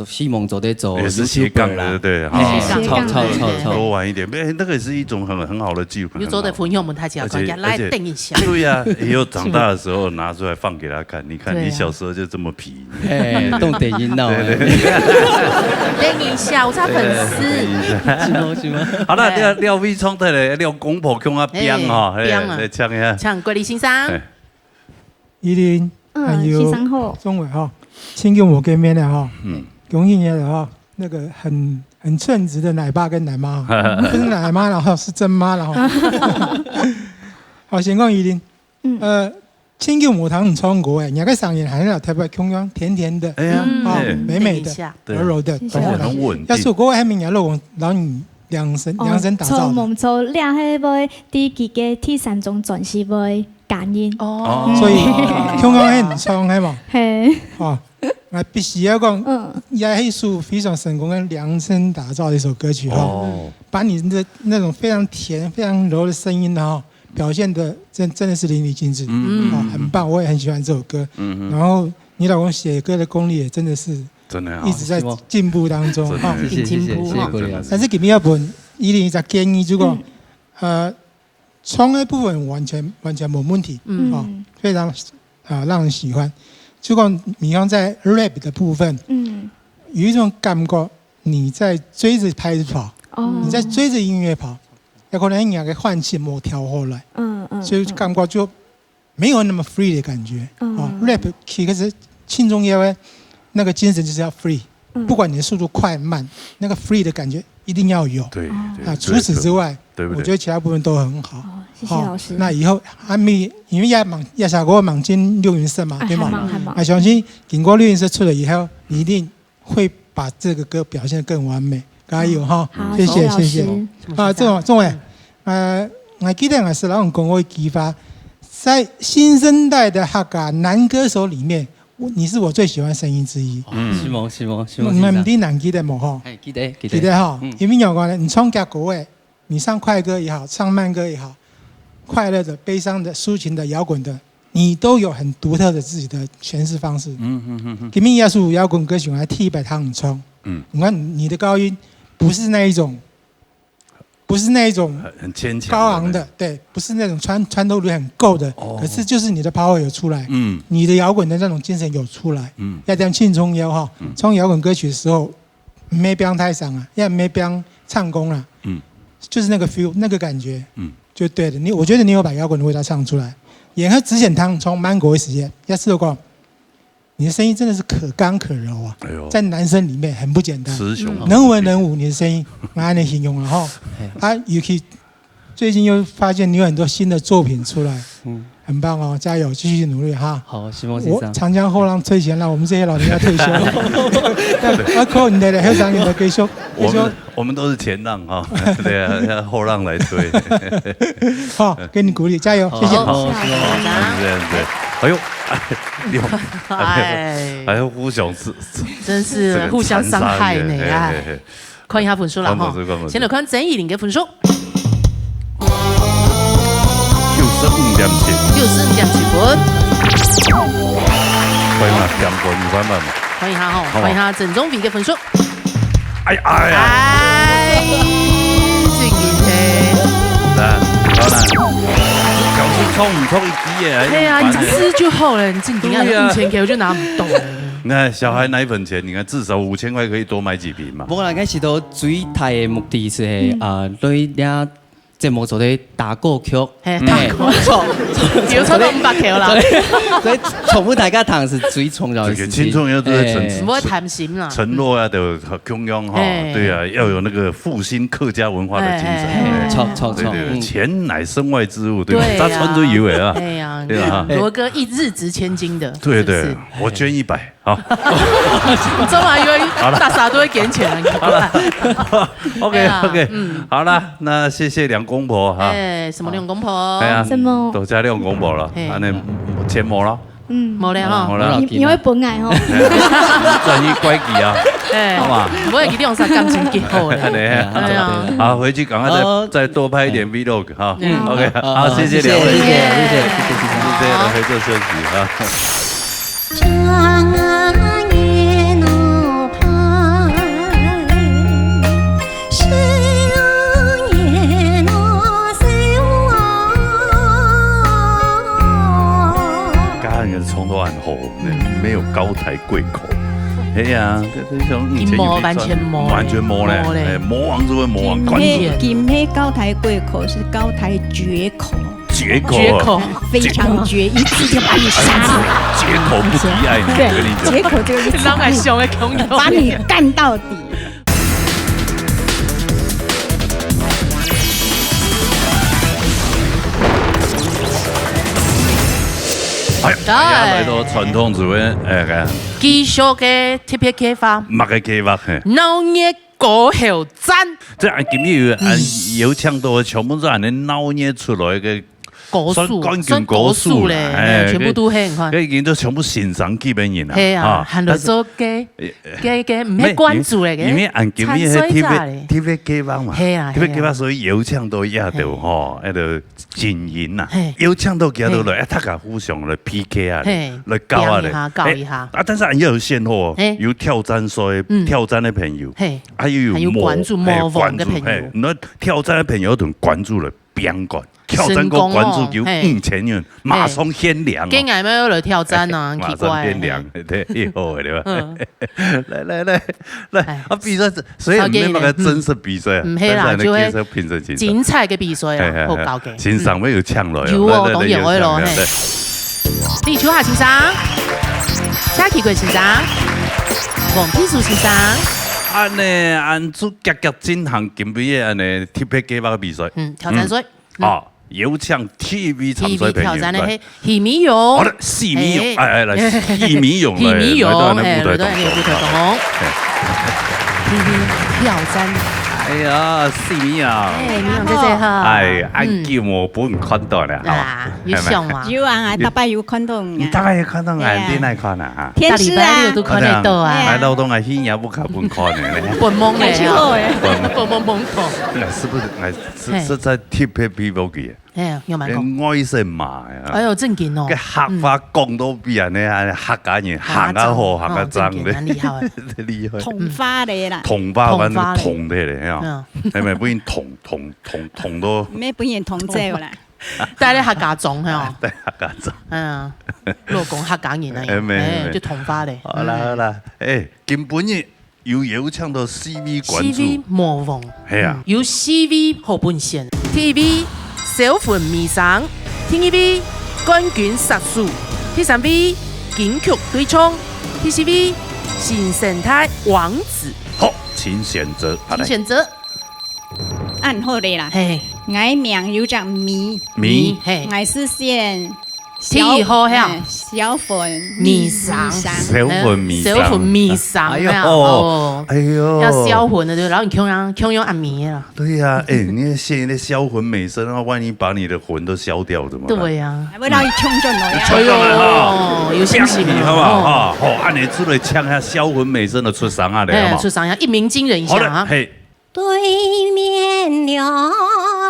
希望做得做，也是斜杠的，對，超多玩一點，那個也是一種很好的記錄。有做的朋友們，他就要來等一下。對呀，以後長大的時候拿出來放給他看，你看你小時候就這麼皮，動電音鬧，等一下，我是粉絲。好了，廖偉聰的咧，廖公婆向阿邊哈，來唱一下，唱國立先生。依林，還有鍾偉哈，請跟我見面了哈。恭喜你了哈，那個很稱職的奶爸跟奶媽，不是奶媽了哈，是真媽了哈。好，先講依林，千叫無糖唔創過誒，人家個嗓音還是特別鏘鏘甜甜的，美美的，柔柔的，很穩定。要是我還沒人老你量身打造。冇錯，兩係會第幾個第3種轉是會感應。所以鏘鏘係唔創係嘛？係。哦。那必須要講，也是屬非常成功的量身打造的一首歌曲哈，把你的那種非常甜、非常柔的聲音哈，表現得真的是淋漓盡致，很棒，我也很喜歡這首歌。然後你老公寫歌的功力也真的是一直在進步當中哈，進步哈。但是給你一本101的建議，如果唱的部分完全冇問題，非常讓人喜歡。就講你剛在 rap 的部分，有一種感覺，你在追着拍子跑，你在追着音樂跑，有可能你那個換氣冇調回來，所以感覺就沒有那麼 free 的感覺。rap 其實輕鬆音樂那個精神就是要 free，不管你的速度快慢，那個 free 的感覺一定要有。對，除此之外，我覺得其他部分都很好。謝謝老師。那以後因為也想過忙進六雲社嘛，對嗎？相信經過六雲社出來以後，你一定會把這個歌表現得更完美。加油哈！謝謝。鍾偉，我記得我是老人公會激發，在新生代的客家男歌手裡面，你是我最喜歡聲音之一。是嗎？你們唔啲難記得冇哈？記得哈。因為有講咧，你唱歌嘅，你唱快歌也好，唱慢歌也好。快樂的、悲傷的、抒情的、搖滾的，你都有很獨特的自己的詮釋方式。給你藝術搖滾歌曲來替100趟衝。你看你的高音不是那一種很牽強高昂的，對，不是那種穿透力很夠的，可是就是你的 power 有出來，你的搖滾的那種精神有出來。要這樣輕鬆搖哈，唱搖滾歌曲的時候，沒不要太傷啊，也沒不要唱功啊，就是那個 feel 那個感覺。就對的，我覺得你有把搖滾的味道唱出來。然後只選湯從芒果時間，要試過，你的聲音真的是可剛可柔啊，在男生裡面很不簡單，能文能武，你的聲音蠻難的形容了哈。尤其最近又發現你有很多新的作品出來，很棒哦，加油，繼續努力哈。好，希望先生。我長江後浪推前浪，我們這些老人要退休了。靠你的後長你的繼續。我們都是前浪哈，對啊，要後浪來推。好，給你鼓勵，加油，謝謝。好，這樣子。哎呦，互相真是互相傷害呢啊！看一下分數啦哈，先來看鄭怡玲嘅分數。94.7分。欢迎啊，两个女朋友们，欢迎他哈，欢迎他整中比的分数。哎呀，这个来，好啦，搞是冲唔冲一支耶？对啊，你吃就好了，你自己按5000K我就拿不动了。你看小孩奶粉钱，你看至少5000块可以多买几瓶嘛。不过开始都最大的目的是对俩节目做的打歌曲，打歌曲，有超过500条啦。所以重复大家谈是最重要的事情。青春要对不会贪心啦，承诺啊的供养哈，对啊，要有那个复兴客家文化的精神。错，对，钱乃身外之物，对吧？他穿着以为啊，对呀，对啊，罗哥一日值千金的，对，我捐100，好。我总还以为大傻都会给钱了。好了，OK，好了，那谢谢梁公婆哈。什么梁公婆？什么？都加梁公婆了，安尼钱没了。冇咧哈，你会本爱吼，转移乖机啊，好嘛？我会给你用啥感情结好嘞？好，回去赶快再多拍一点 vlog 哈。OK， 好，谢谢两位，谢谢来回做休息哈。从头很厚，没有高抬贵口。哎呀，完全没嘞，魔王就会魔王。金黑高抬贵口是高抬绝口，绝口非常绝，一次就把你杀死。绝口不敌爱你，跟你讲，绝口这个是把你干到底。来到传统指挥，继续嘅特别开发，乜嘅计划？闹热歌后战，即係今日有唱到全部都係你鬧熱出來嘅。算歌數咧，全部都係你看，佢已經都全部線上基本人啦。係啊，行到做嘅唔係關注嚟嘅，因為按今日係 TV 機房嘛，TV 機房所以有唱到一度嗬，喺度戰演啊，有唱到幾多來，大家互相來 PK 啊，來搞啊嚟，搞一下。啊，但是又有現貨，有挑戰賽挑戰的朋友，還有關注模仿嘅朋友，那挑戰的朋友同關注了邊個？挑戰過關注叫5000元，馬上限量。今日咩嚟挑戰啊？馬上限量，對，以後對吧？來，啊比賽，所以唔係乜嘅真實比賽，唔係啦，就係精彩嘅比賽啊，好搞嘅。欣賞咩要搶來？有哦，當然會咯。李秋霞先生，夏啟貴先生，黃天樹先生。安尼按做夾夾進行今日安尼 TV 計劃嘅比賽，挑戰賽。啊！有唱 TV 參賽朋友，挑戰咧係許美勇，好啦，許美勇，來許美勇，來到那舞台動，TV 挑戰。哎呀，許美勇，美勇姐姐好。哎，按叫我本看到咧，啊，有像嘛？有啊，大概有看到。你大概有看到啊？你哪看啊？天使啊，都看得到啊。來到東啊，顯也不看本看的咧。本懵咧，本懵懂。是不是？是在 TV 比較嘅。哎，有買過。愛神嘛呀！哎呦，正經哦。個客話講到比人呢，客家人客家好，客家爭咧，厲害，厲害。同花嚟啦。同花揾同的嚟啊！係咪本同到？咩本人同啫啦？但係你客家種係嘛？對客家種。係啊，老講客家人啊，就同花嚟。好啦，誒，根本有唱到 CV 關注。CV 魔王。係啊。有 CV 好本線 ，TV 小款迷上 ，TVB 冠軍殺數 ，T3B 金曲對衝 ，TCB 新生態王子。好，請選擇。請選擇。按好的啦。嘿，我名有叫米，嘿，我是選。小粉米上，小粉米上，哎呦，要销魂的对，然后你用按米啦。对呀，你现在销魂美声的话，万一把你的魂都消掉怎么办？对呀，为了冲进来呀，冲进来哈，有信心好不好？好，按你出来唱下销魂美声的出嗓啊，来好出嗓呀，一鸣惊人一下啊。嘿，对面了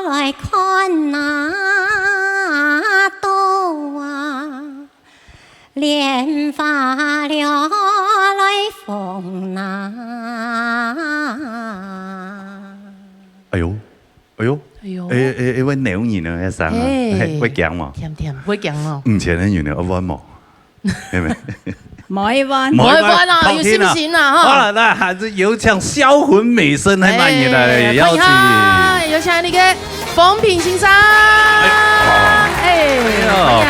来看那东。莲花流来风呐。哎呦，哎呦，哎呦，我鸟兒呢？一聲啊，會講嘛？甜甜會講哦。唔前呢原來我彎冇，係咪？冇一彎，冇一彎啊！有信心啊！好了，那還是有請銷魂美聲來扮演的邀請，有請你嘅風評先生。哎，歡迎。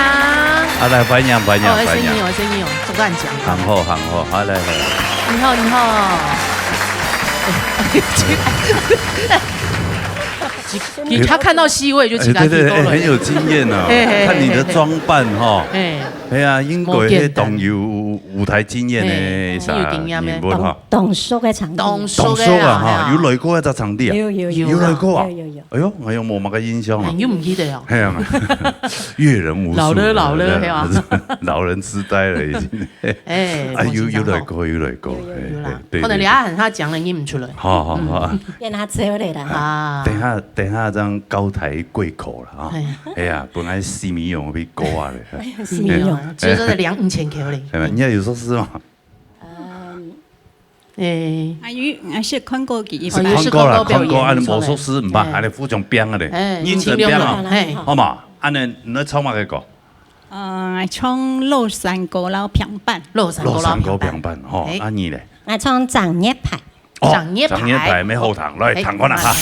好來，歡迎。我聲音哦，總幹講。行後，好來。你好。他看到戲位就起來。對，很有經驗啊！看你的裝扮哈，哎呀，英國迄動有舞台經驗的啥人物哈？動叔嘅場地，動叔啊哈，有來過一個場地啊？有來過啊？有。哎呦，冇乜個印象啊！又唔記得哦。係啊，閱人無數。老了，係嘛？老人痴呆了已經。有來過。有啦，可能你阿喊他講了，你唔出來。好。變他走嚟啦。啊。等下張高台貴口啦啊！哎呀，本來4米用被高啊嘞。4米用，所以說係2,500 K 嘞。係咪？你有說是嗎？我是看過幾次。看過，安尼魔術師唔怕，安尼副將編啊嘞，認真編啊，好嘛？安尼你唱乜嘅歌？我唱《落山歌老平板》。落山歌平板，吼，安你咧？我唱長葉牌。長葉牌，咩後堂？來彈看啦哈！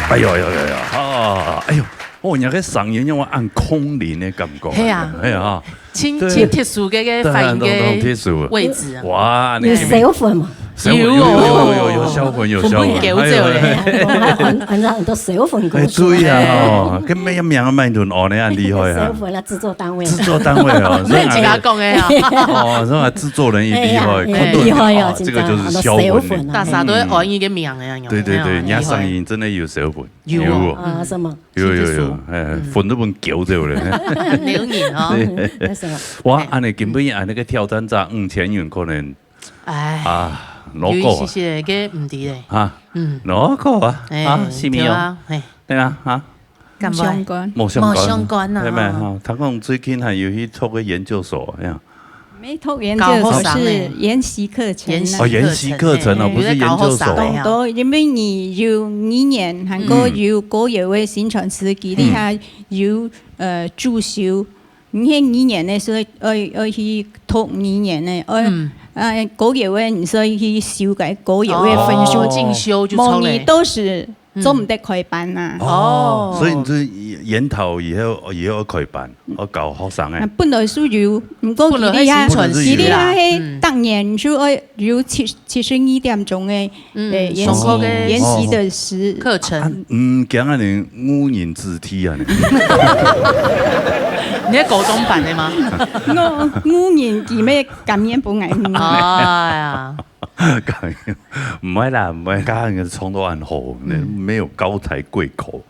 哎呦，哎呦，我人家嗓音让我按空灵的感觉。係啊，係啊，親特殊嘅發音嘅位置啊。哇，有小混嘛？有小混，有小混。很多小混歌手。對啊，咁咩一名啊，麥頓哦，你很厲害啊。小混啦，製作單位。製作單位哦，你自家講嘅啊。哦，所以製作人也厲害，厲害啊，這個就是小混。大家都係按一個名嘅樣。對，人家聲音真的有小混。有啊，什麼？有，混都本叫咗咧。牛年啊。哇，安尼根本按那個挑戰者5000元可能。啊。攞過啊！嘅嘅唔啲咧嚇，攞過啊！是咪啊？係啊嚇，冇相關，冇相關啊！係咪嚇？他講最近係有去讀個研究所呀。沒讀研究所是研習課程。哦，研習課程哦，不是研究所。都因為你有2年，韓國有國語嘅宣傳師，佢哋係有主修。你喺2年嘅時候，要去讀2年嘅，國語嘅你所以去修改國語嘅分數，進修就模擬都是做唔得開班啊。哦，所以你就研討以後要開班，我教學生嘅。本來係有，唔過佢哋係當年就要有72點鐘嘅研習的課程。講下你5年自體啊？你係高中版嘅嗎？我5年幾咩感染不危險？哎呀，唔係啦，唔係家人嘅創作很好，沒有高抬貴口。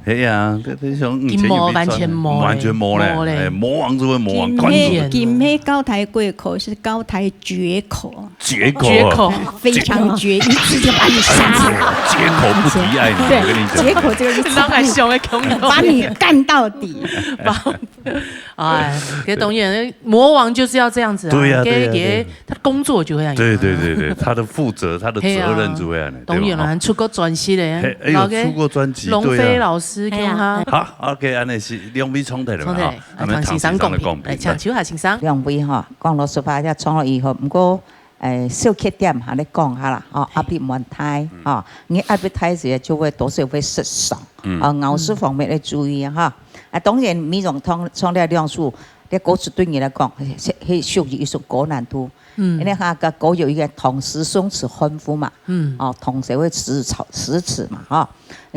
係啊，你想完全冇咧，魔王就會魔王關鍵。唔係高抬貴口，是高抬絕口。絕口，非常絕，一次就把你殺死。絕口不敵愛你，我跟你講。絕口這個是當然想嘅講，把你幹到底。哎，給董演魔王就是要這樣子啊！對呀，他工作就會這樣。對，他的負責，他的責任就會這樣。董演還出過專輯咧，出過專輯，龍飛老師叫他。好 ，OK， 安尼是兩位創題嚟嘛？唐先生講評，嚟唱首下先生。兩位嚇講老實話，一創作以後，不過小缺點嚇你講下啦，壓力唔太嚇，你壓力太時就會多少會失常，咬舌方面要注意嚇。當然每種創作量數，啲歌詞對你來講係屬於一種高難度。因為佢個歌有一個唐詩宋詞混符嘛，唐詞會詩詞嘛，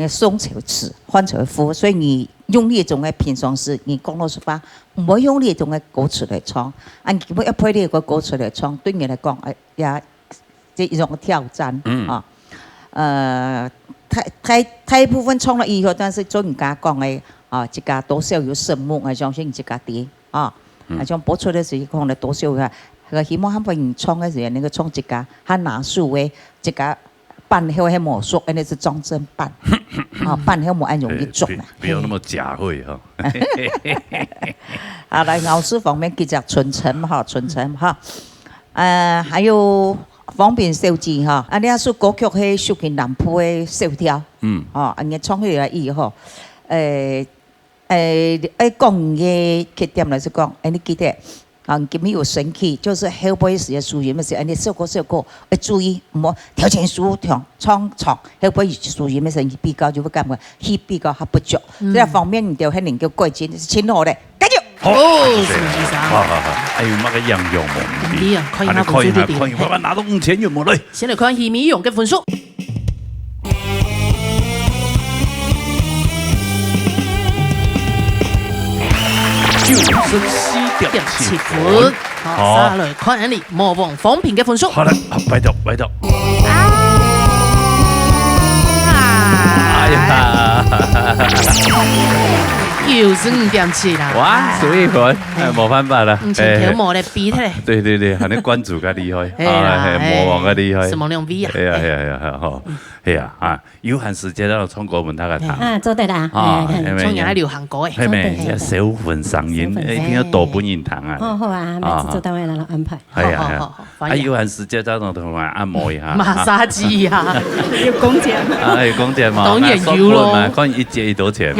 宋詞詞換詞符，所以你用呢種嘅平常時，你講老實話，唔好用呢種嘅歌詞嚟唱，按基本一配呢個歌詞嚟唱，對你嚟講也即一種挑戰啊。太部分唱了以後，但是做人家講嘅這個多少有聲目，我相信這個啲像播出的時候講的多少嘅。佢希望佢們唱嘅時候，那個唱這個，佢拿數嘅這個扮後係魔術，那是裝真扮，扮後冇按容易中啊。不要那麼假會哈。好，來咬字方面，其實純程哈，還有方便手指哈，啊，呢首歌曲係屬於南部嘅小調，你唱起來以後，講嘅缺點來講，你記得。佢們有神氣，就是後背時嘅屬於咩事？你小歌要注意，唔好調前數長唱長，後背屬於咩事？比較就會咁嘅，氣比較還不足。呢方面你就係能夠改進，請我哋繼續。好，好，還有乜嘅樣用冇？你啊，看下分數啲點。我拿到5000元冇嚟。先嚟看戲迷用嘅分數。94.7分，好，再來看你魔王方平嘅分數。好啦，擺到。哎呀！又是5.7啦！哇，少一分，冇辦法啦。條魔嚟比起嚟。對，係你關注較厲害，係魔王較厲害。什麼兩 V 啊？係啊，有閒時間咧，唱歌問他個談。做得啦。唱人流行歌誒。係咪？小份聲音，邊有多本人彈啊？好啊，每次做單位嚟安排。係啊，有閒時間就同我按摩一下。馬殺雞啊！有工錢。有工錢嘛？當然要咯。看一節多少錢？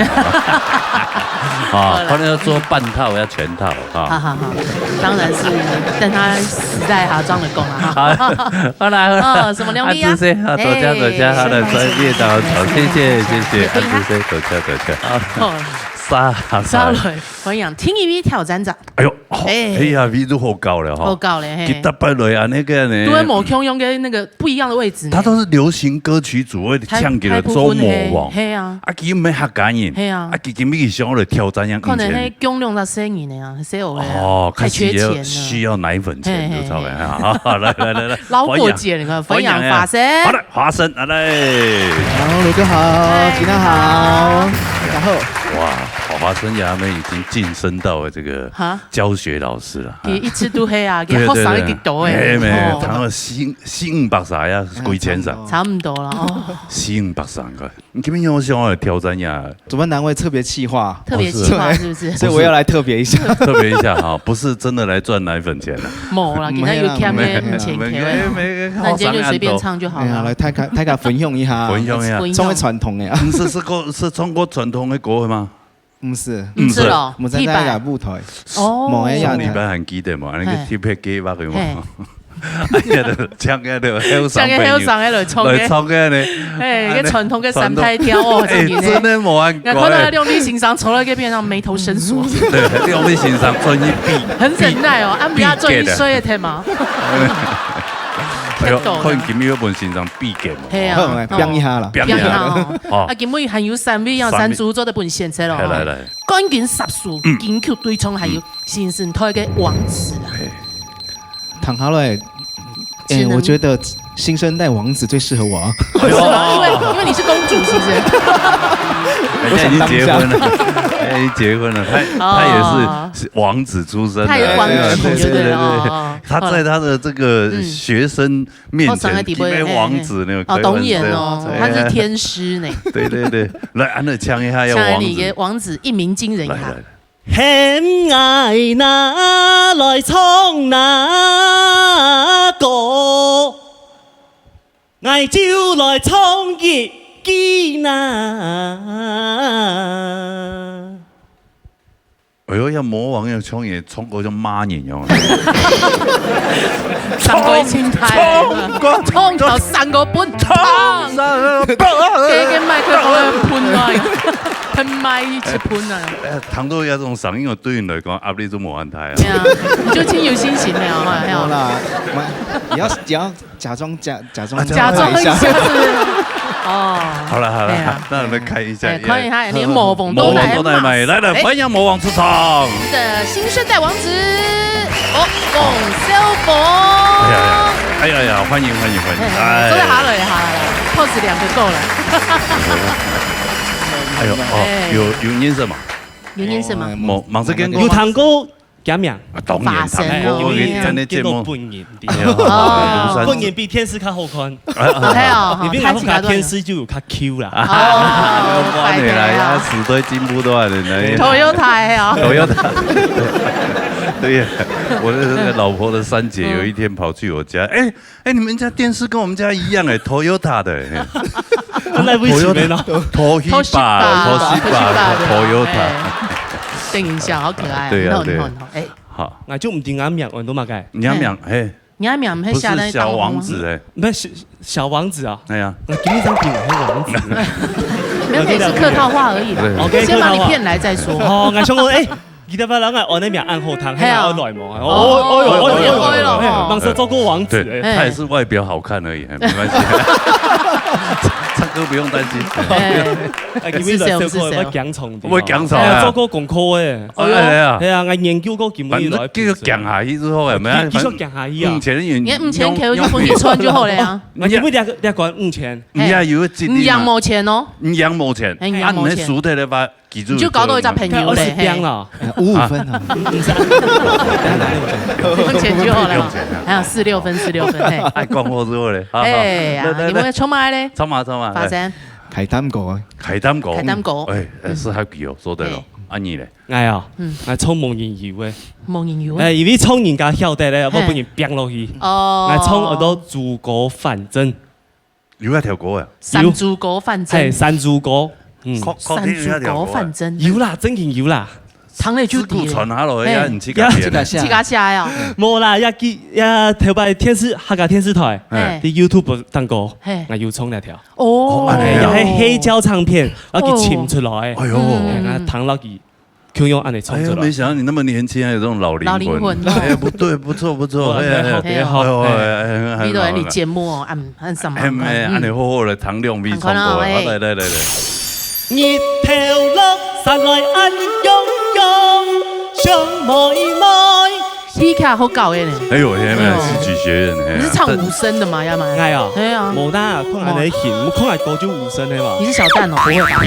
啊，可能要做半套，要全套啊。好，当然是等他死在哈装的工了哈。好来，什么牛逼啊？安子 C， 好，走家，好的，专业的，好，谢谢，安子 C， 走家。好。沙雷，欢迎听一 V 挑战者。哎呀 ，V 都好高了哈，好高嘞，给大摆来啊那个呢，都会某空用跟那个不一样的位置。他都是流行歌曲组会唱给了周魔王，嘿啊，佢唔係客家人，嘿啊，佢今日想嚟挑戰樣。可能係供量的聲音呀，係有嘅。哦，太缺錢了，需要奶粉錢就差嘅嚇。好，來，撈過節，你看分享花生。好的，花生，來。好，盧哥好，吉娜好，大家好。哇，花生爺們已經晉升到了這個教學老師了。一次都黑啊，給學生一多誒。他們400啥呀，幾千啥？差唔多了哦。400個，你今天有想要挑戰呀？主辦單位特別企劃，特別企劃是不是？所以我要來特別一下，哈，不是真的來賺奶粉錢的。冇啦，給他有欠嘅錢給。那今天就隨便唱就好了。來大家分享一下，中國傳統嘅啊，是中國傳統嘅歌嗎？唔是咯，我在大舞台哦，上禮拜還記得嘛？那個貼片機吧佢嘛。哎呀，唱嘅就香上喺度衝嘅，誒，個傳統嘅三太跳哦，真係冇人講。看到兩位先生坐喺嗰邊上眉頭深鎖，對，兩位先生專一閉，很忍耐哦，俺唔要專一衰嘅聽嘛。哎呦，可能今日要問先生必見嘛？係啊，表一下啦，表一下哦。啊，今日還有3位要山豬做的本獻出咯。來，關鍵十數緊扣對衝，還有新生態嘅王子啦。躺好了，我覺得新生代王子最適合我啊。因為你是公主，是不是？我已經結婚了，已經結婚了。他也是王子出身的，他也是王子，對。他在他的這個學生面前，因為王子呢，懂演哦，他是天師呢。對，來，安樂唱一下，要王子。唱你嘅王子一鳴驚人一下。險愛哪來衝哪個，愛就來衝熱機哪。哎呦，要魔王要衝也衝過就罵人樣。三個青苔，衝到3個半，衝嘅麥克風噴來，噴麥一直噴啊！唐都有這種聲音，對人來講壓力都冇問題啊。你就挺有信心的啊！好啦，你要假裝一下。哦，好了，那我們看一下，看一下連魔王都來了，歡迎魔王出場。我們的新生代王子，王小寶。哎呀，歡迎！坐在下來，pose 2個夠了。哎呦，有顏色嘛？有顏色嗎？冇這個有糖糕。減名，當然，我跟你節目半年啲，半年比天師較好看。係啊，你邊個睇天師就有較 Q 啦。關你啦，時代進步都係你。Toyota 啊。對呀，我的那個老婆的3姐有一天跑去我家，哎，你們家電視跟我們家一樣哎，Toyota 的。那不是咩咯？Toshiba Toyota。電影像好可愛，對啊，哎，好，我就唔定啱名，我都嘛嘅。啱名，嘿，啱名係下來小王子哎，唔係小王子啊，係啊，我今天想點係王子，沒有，可以是客套話而已啦，先把你騙來再說。哦，我想講，哎。記得不？人係按那名暗後堂，還要來嘛？當時做過王子，他也是外表好看而已，沒關係。唱歌不用擔心。是我講錯，我講錯啊！做過功課誒，係啊，我研究過劍尾來。繼續講下去之後係咪啊？繼續講下去啊！五千給我就分你穿就好了呀。我劍尾兩關5000。唔係有一你羊毛錢哦？你羊毛錢，啊，你輸得了吧？你就搞到一隻朋友咧，55分啊，用錢就好了，還有46分，嘿，愛講好之後咧，哎呀，你們衝埋咧，衝埋，發生，開擔果啊，開擔果，哎，是還幾哦，說對咯，阿你咧，哎啊，我衝蒙人油誒，蒙人油，因為衝人家曉得咧，我幫人編落去，我衝我都豬果反正，有一條果啊，山豬果反正，係山豬果。山猪狗饭蒸有啦，真紧有啦。糖类就低。传下落呀，你去搞去搞下呀？冇啦，呀头摆客家电视台，啲 YouTube 当歌，我要冲那条。哦，又系黑胶唱片，我佢浸出来。哎呦，糖落去。就用按你冲出来。没想到你那么年轻，还有这种老灵魂。哎，不对，不错，不错。别好，你都你节目哦，按什么？按你好好的糖量比冲过来，来。日头落山来按涌涌，想摸一摸。皮卡好搞的呢。哎呦，现在戏剧学院，你是唱五声的吗？要吗？哎呀，对啊。冇啦，看下你弦，我看下歌就五声的嘛。你是小蛋哦，不会吧？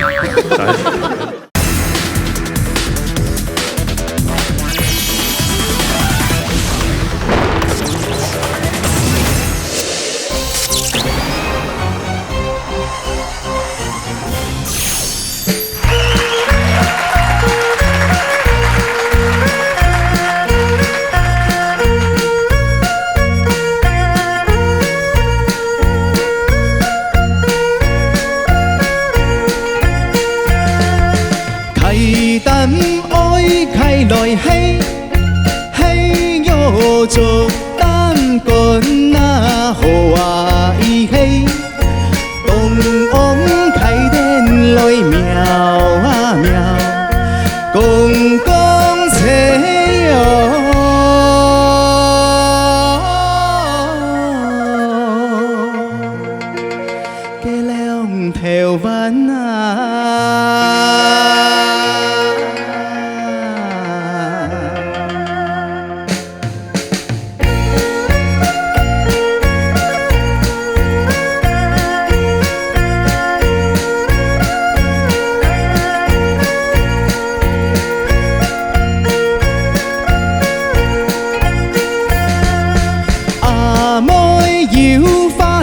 来嘿，嘿哟做单棍那好啊伊嘿，东翁开店来喵啊喵，公公切哟，给两条弯啊。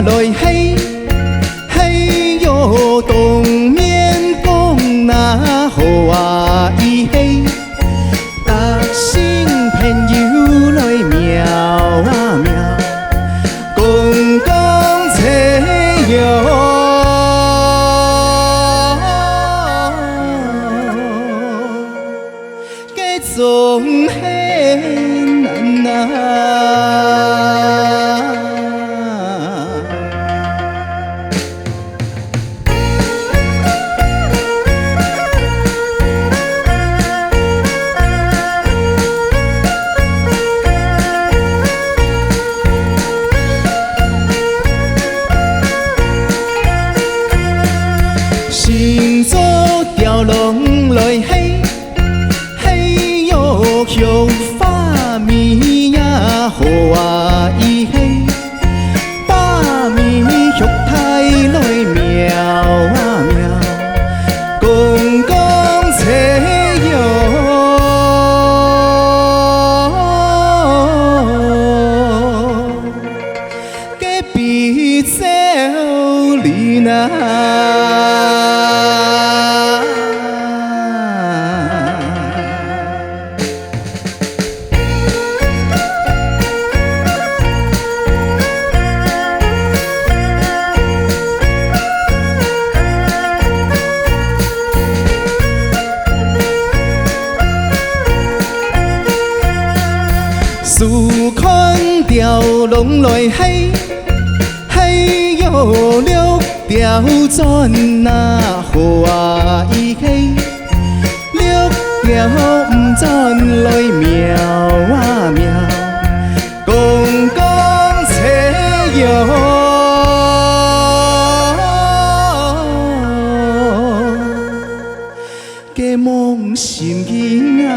来嘿，嘿哟东面公那好啊伊嘿，达心朋友来喵啊喵，公公切哟，给总嘿难呐。行走吊龙来嘿，嘿哟绣花米呀好啊伊嘿，把米玉太来喵啊喵，公公切哟，给比走里那。树看吊龙来嘿，嘿哟六条转那好啊伊嘿，六条唔转来喵啊喵，公公切哟，嘅梦心经啊。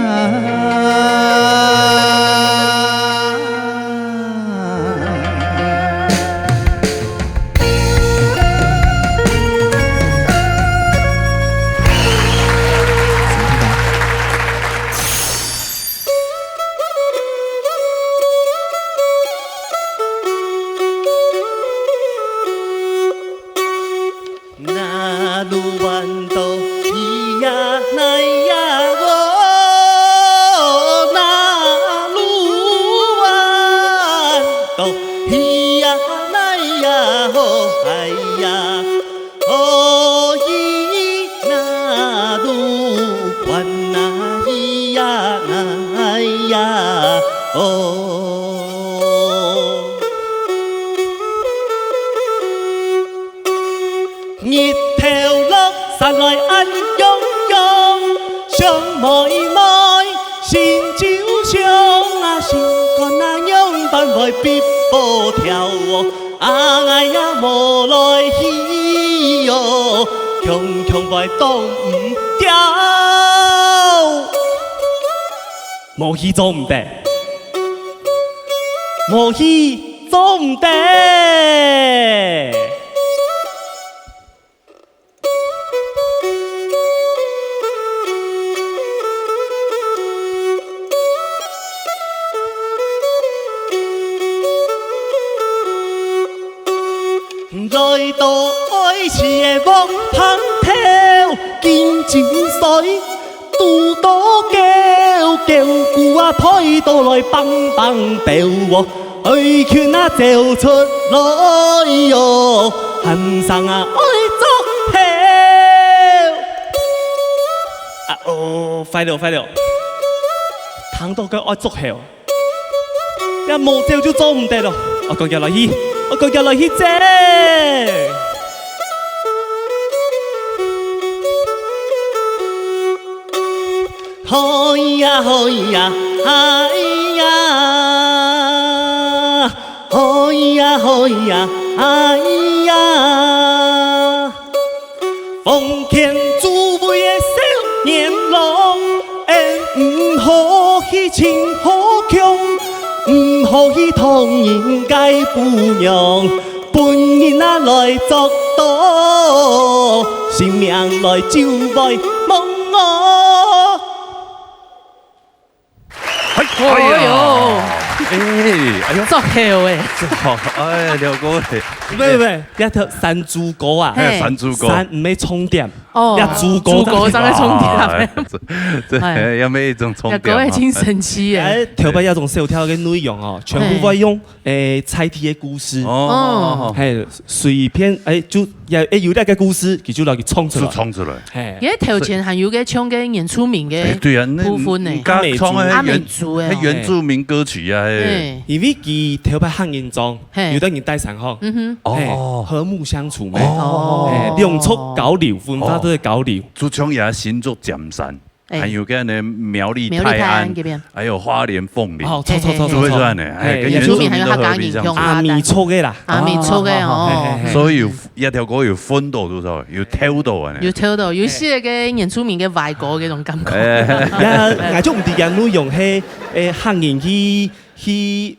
那路弯道咿呀那呀哦，那路弯道咿呀那呀哦，哎呀哦咿那。日头落山来暗涌涌，想妹妹心就像啊心肝那样般来必波跳啊哎呀无来去哟，强强来挡唔掉，无去做唔得，无去做唔得。来到爱市的木棚头，见酒水拄到叫舅啊，派到来棒棒跳哦，爱拳啊跳出来哟，喊声啊爱作跳。啊哦，快了快了，躺到个爱作跳，一冇跳就做唔得咯，我講入來去。我講入來去啫，可以呀可以呀，哎呀，可以呀可以呀，哎呀，奉天主位的少年郎，唔好去情好強。唔可以同人介姑娘，本人啊來作多，性命來照來問我。哎呦！哎呦，作跳诶！哎，廖哥，唔係，一條山豬歌啊，山豬歌，山唔係充電，哦，豬歌真係充電，對，有咩一種充電？歌係真神奇嘅。條邊有種小跳嘅內容哦，全部會用猜題嘅故事，哦，係隨便就有啲嘅故事，佢就來衝出來，衝出來。係，而條前還有嘅唱嘅原住民嘅部分呢，阿美族嘅原住民歌曲啊，因為佢條邊漢人裝，有得人帶上學，哦，和睦相處咩，哦，兩族交流，文化都係交流。朱瓊也新竹尖山。還有個呢苗栗泰安，還有花蓮鳳林，哦，錯，做咩呢？原住民還有客家人用阿美族嘅啦，阿美族嘅哦，所以有一條歌有分到多少，有跳到啊，有跳到，有些嘅原住民嘅外國嗰種感覺。我種唔啲嘅內容係漢人去。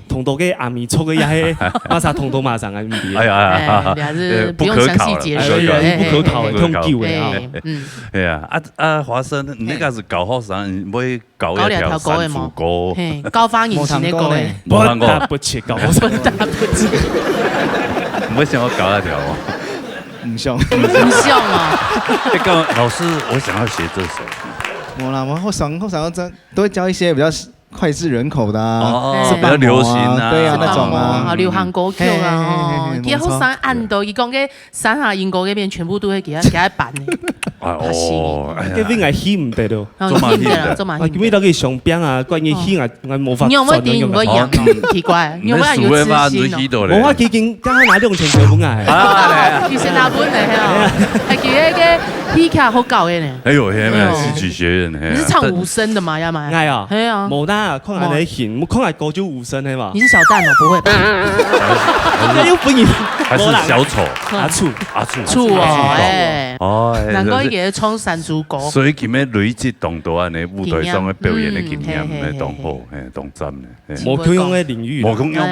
同道嘅阿美族嘅也係馬上同道馬上嘅唔啲，係啊，不用詳細解釋，不可考嘅，通叫嘅啊，係啊，華生，你那個是教學生，唔會教一條山豬歌，教翻以前嘅歌嘅，冇聽過，不切教，唔會想我教一條啊，唔像啊！你講老師，我想要學這首，冇啦，我後生都會教一些比較膾炙人口的啊，比較流行啊，對啊，那種啊，流行歌曲啊，佢好生按到，伊講嘅山下英國嗰邊全部都係給佢辦嘅。哦，嗰邊係戲唔得咯，做嘛戲啦，做嘛戲。嗰邊都係上邊啊，關於戲我冇法。你有冇電影個樣？奇怪，有冇有自信咯？我幾件剛剛拿種程序本啊，其實那本嚟啊，係叫嗰個戲劇好搞嘅呢。哎呦，係咪戲劇學院？你是唱武生的嘛？要嘛？係啊，係啊，冇啦，可能你演，可能高就武生係嘛？你是小旦哦，不會吧？又本人還是小丑？阿醋哦，哎，哦，難怪佢唱山豬歌。所以佢咩累積當多啊？你舞台上嘅表演嘅經驗咧，當好，誒，當真嘅。冇佢用嘅領域，冇佢用，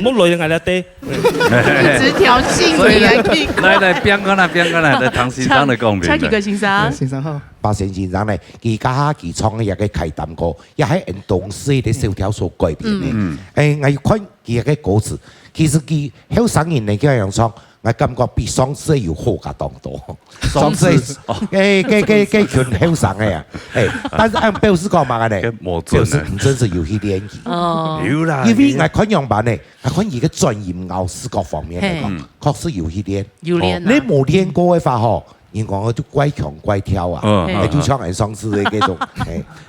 冇內容係得啲。一直挑釁你，來，邊個啦？唐先生嚟講邊？唱幾個先生？先生好。巴先先生咧，佢家佢創嘅一個啟燈歌，也係用當時嘅小調所改編嘅。我要看佢嘅歌詞，其實佢後生人嚟嘅樣唱，我感覺比喪屍要好加當多。喪屍，嘅群後生嘅啊，但是按表示講嘛嘅咧，表示唔真是有啲演技。有啦，因為我看樣板咧，我看佢嘅專業咬師各方面嚟講，確實有啲練。有練。你冇練過嘅話，嗬。人讲我就乖强乖挑啊，就唱人丧尸的嗰種，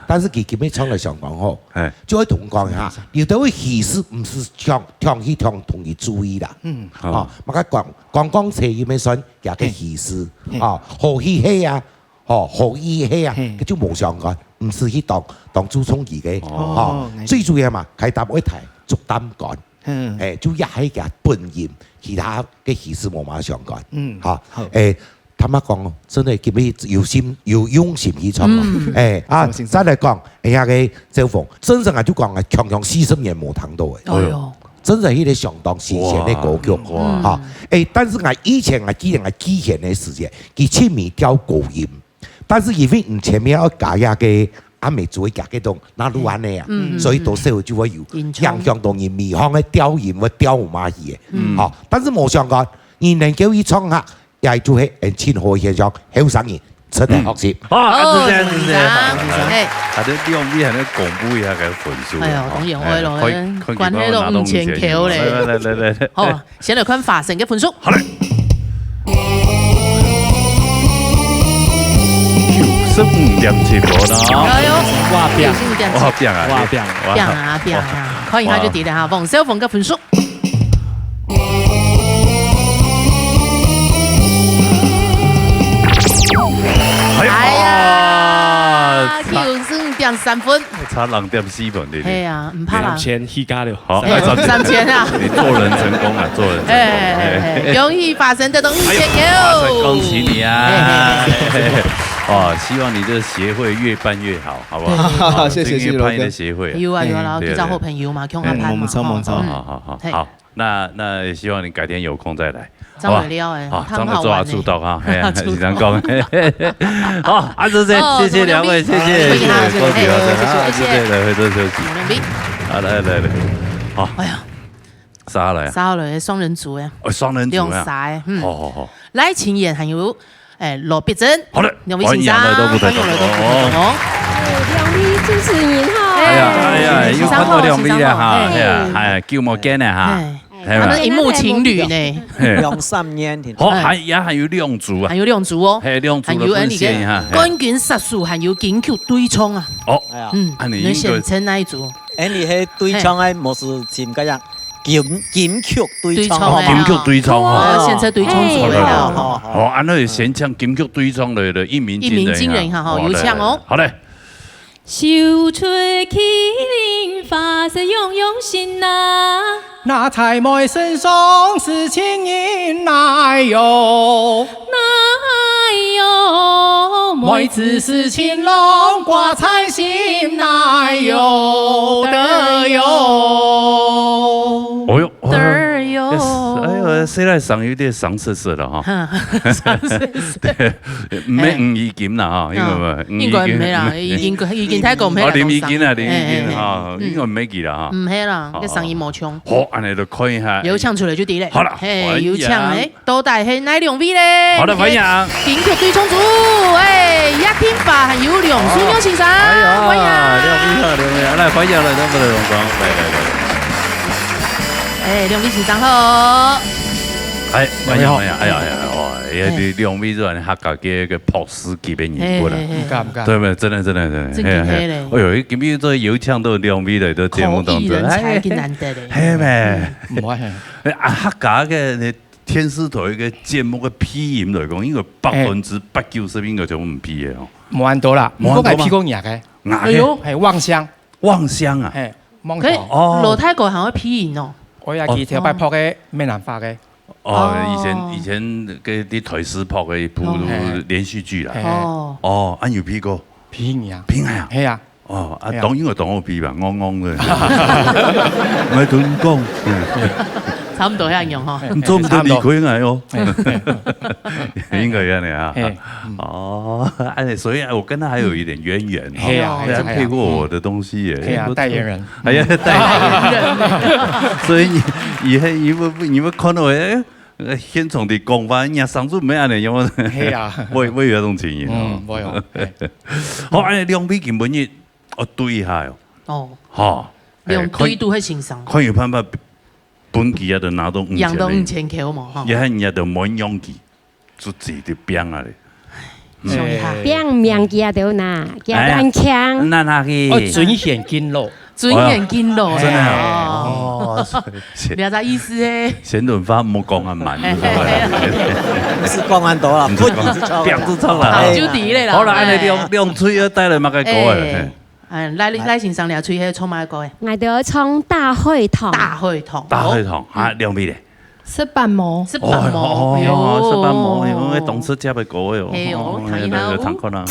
但是佢基本唱嚟上講好，就可以同講下，有啲位戲是唔是唱同佢注意啦，我講車要咩算有個戲是，何戲戲啊，何意戲啊，佢就冇上講，唔是去當主創意嘅，最主要嘛，佢答一題逐擔講。就也係嘅本業，其他嘅戲是冇馬上講，坦白講，真係佢哋有用心去唱，再嚟講，下個周鳳，真正係就講係強40年冇聽到嘅，真係呢啲相當新鮮嘅歌曲，但是我以前我記得我之前嘅時間，佢前面調高音，但是因為唔前面要加一個。阿未做嘅嗰種那路安尼啊，所以到時候就會有影響到人迷腔嘅調音或調馬戲嘅，但是冇相干，而能叫佢唱下，又係做起千河現象，好生意，真係學習。謝謝，係啲用啲人咧公布一下嘅分數。哎呀，當然開咯，關喺度5000條咧。嚟，好，先嚟看華城嘅分數。好嘞。95.7分啦，哇變啊，看一下就知啦哈。王小鳳嘅分數95.3分，差2.4分的。係啊，唔怕啦。3000起價了，好，3000啊！你做人成功了，做人成功。恭喜華城得到1000球，恭喜你啊！哦，希望你的協會越辦越好，好不好？謝謝越辦的協會。有啊，比較好朋友嘛，共下拍嘛。好，那希望你改天有空再來。張偉了哎，張偉做下主導哈，係啊，是這樣講。好，阿主席，謝謝兩位，謝謝，謝謝，來回座休息。好，來，好。哎呀，啥來？啥來？雙人組呀。雙人組呀。啥？好。賴清妍還有羅碧珍。好的，兩位先生，歡迎來到哦。兩位主持人好。哎呀，又看到兩位了哈，係叫我見了哈。他們熒幕情侶呢，2-3年。好，還有兩組啊，還有兩組哦，還有兩組的分線哈，冠軍殺數還有金曲對唱啊，你選稱那一組？你係對唱嘅模式前嗰樣金曲對唱，金曲對唱哦，現在對唱組嚟啦，好，安尼先唱金曲對唱的一鳴驚人哈，有唱哦，好嘞。秀吹麒麟，發色樣樣新啊！那才妹身上是情人哪有？妹子是情郎挂彩心哪有得有？哦哟，得有！哎呦，現在嗓有點嗓澀澀了哈。對，唔係吳意見啦哈，應該唔係啦，意見太過唔係啦。連意見啊，連意見哈，應該唔係佢啦哈。唔係啦，個聲音冇唱。好，安尼就看一下。有唱出來就對咧。好啦，有唱誒，到底係哪兩位咧？好的，歡迎。金曲對唱組，葉天發還有梁淑妞先生，歡迎。兩位，來歡迎來到我們的榮光，來。兩位先生好。哎呀，哇！你兩位都係客家嘅個樸實級嘅人物啦，對唔對？真的。哎呦，今日都有搶到兩位嚟到節目當中，係難得咧。係咩？唔係，客家嘅天師台嘅節目嘅批音嚟講，應該80%-90%應該就唔批嘅哦。冇咁多啦，唔係批過牙嘅，係望鄉啊，係望鄉。羅太國係會批音哦。我有幾條擺撲嘅閩南話嘅。哦，以前嗰啲台視拍嘅一部連續劇啦。安有批過？批啊，係啊。哦，當然我當我批吧，啱嘅。唔係咁講。差唔多一樣呵。做唔到離開我哦。應該這樣啊。哦，所以我跟他還有一點淵源。係啊，他配過我的東西耶。係啊，代言人。係啊，代言人。所以你們看到誒？現場的講法，人家上次沒安尼，有冇？係啊，我有嗰種情形。冇有。好，兩位基本日我對一下哦。好。兩對都係欣賞。看有辦法本期也就拿到5000。贏到5000球嘛。也係人家就滿勇氣，就自己編啊咧。唱一下。变名家到哪？家单枪。那去。准显金路。准显金路。真的哦。了解意思诶。前轮发冇讲啊慢。不是讲安多啦，不是唱。变子唱啦。就底咧啦。好啦，安尼用嘴啊带来嘛个歌诶。来先上聊吹迄唱乜歌诶？我哋唱大会堂。大会堂。大会堂啊，两边咧。是板模，是板模，哦，是板模，因为当时接的歌哟。哎呦，看一下。弹可能。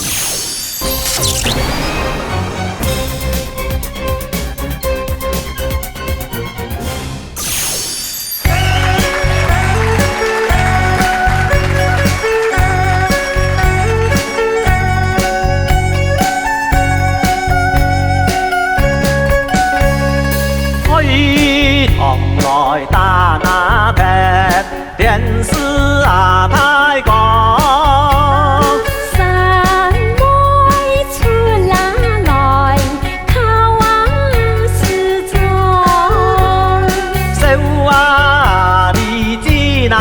会堂来打那边，电视啊太讲。三妹出来靠是中。手啊你知哪？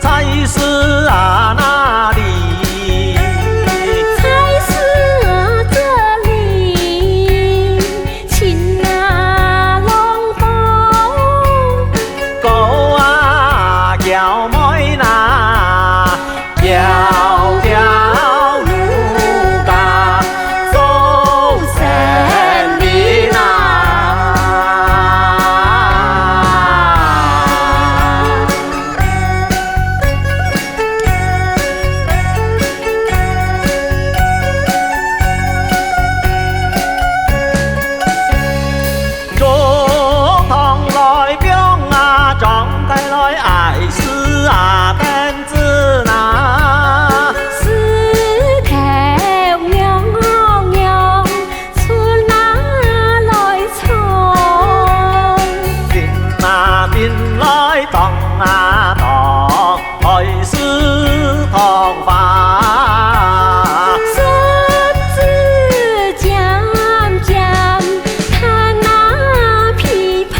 菜市啊哪里？菜市啊这里，亲啊龙宫。狗啊叫妹呐，叫叫路家走山里呐。中堂来表啊，张开来爱是啊，单子呐。石头娘娘，春啊来唱。दिन啊दिन來當啊當，愛是唐花。身子漸漸彈那琵琶。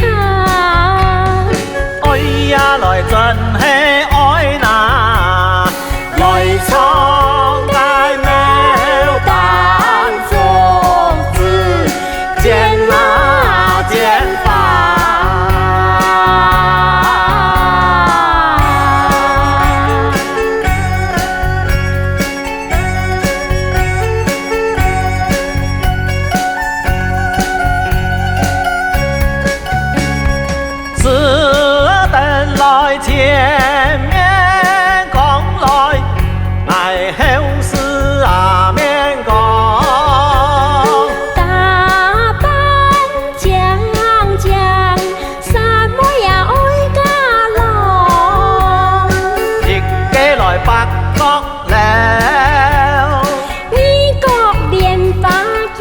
愛呀來真係愛呐，來唱愛妙彈奏之間啊間法。是等來前面講來，愛後事啊免講。大班將將，三妹也愛家郎。亦記來北角了，二角蓮花橋，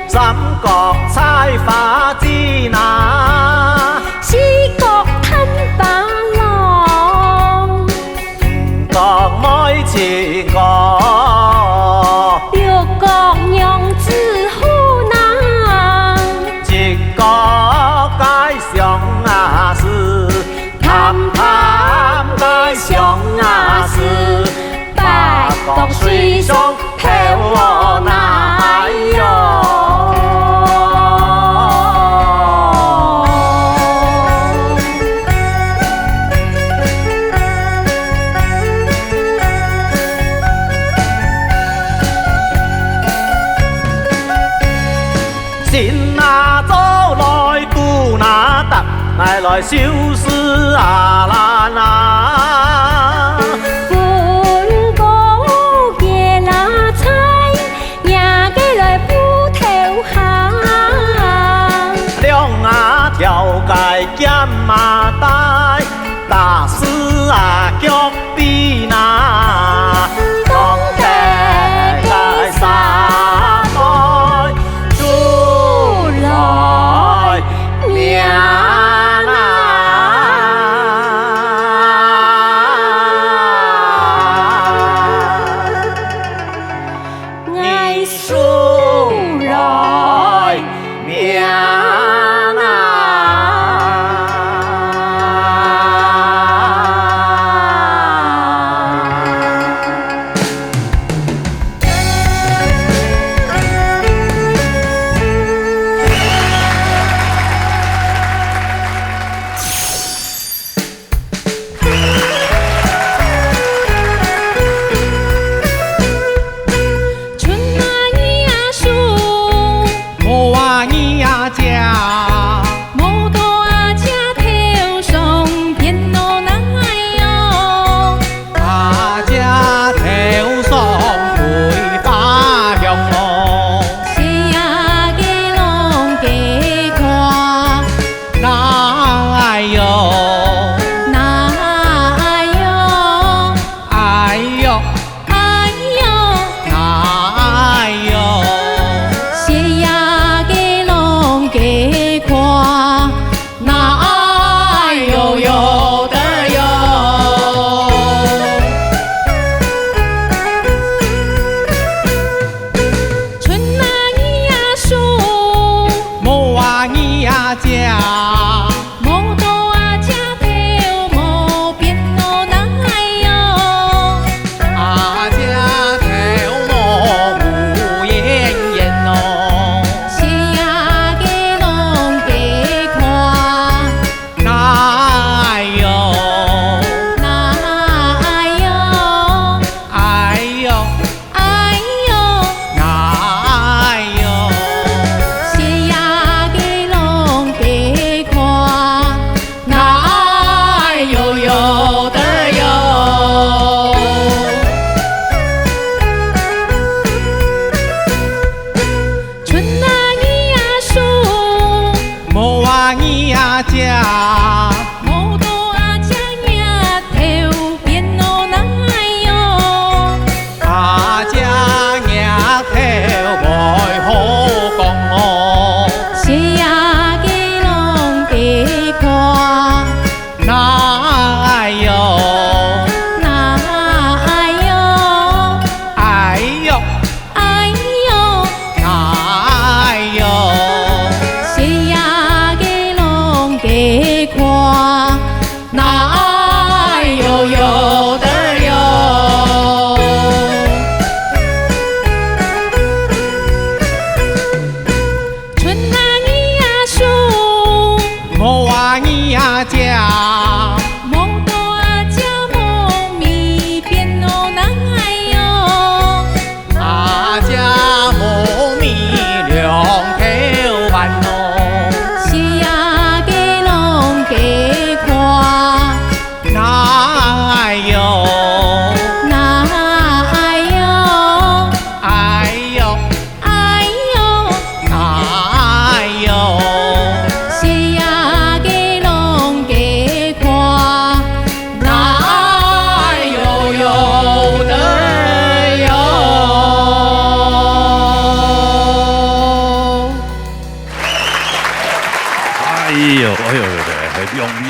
三角採花枝那，四角吞把郎，角妹前角，六角娘子好男，一角街上啊是，談談街上啊是，八角水上漂我哪有？心啊走來肚那得，愛來小事啊難啊。半個嘅那菜，也嘅來不頭下。兩啊條街兼馬帶，大師啊腳邊那，當地嘅山內出來名啊。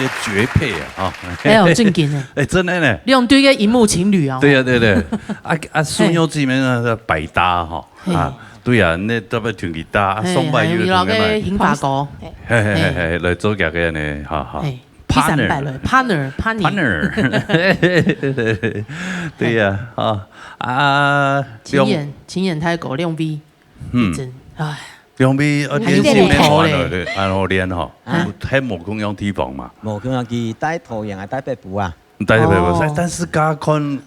的绝配啊！哎呦，正经的，哎，真的呢，两对个荧幕情侣啊！对呀，对，孙友姊妹那百搭哈啊，对啊，那特别团结搭，送拜有同个来，刑法哥，来做这个呢，好。partner，对呀，情眼太狗亮 B， 真哎。兩邊練少練按我練嗬，喺無共用地方嘛。無共用機帶頭型啊，帶白布啊。帶白布，但是家看完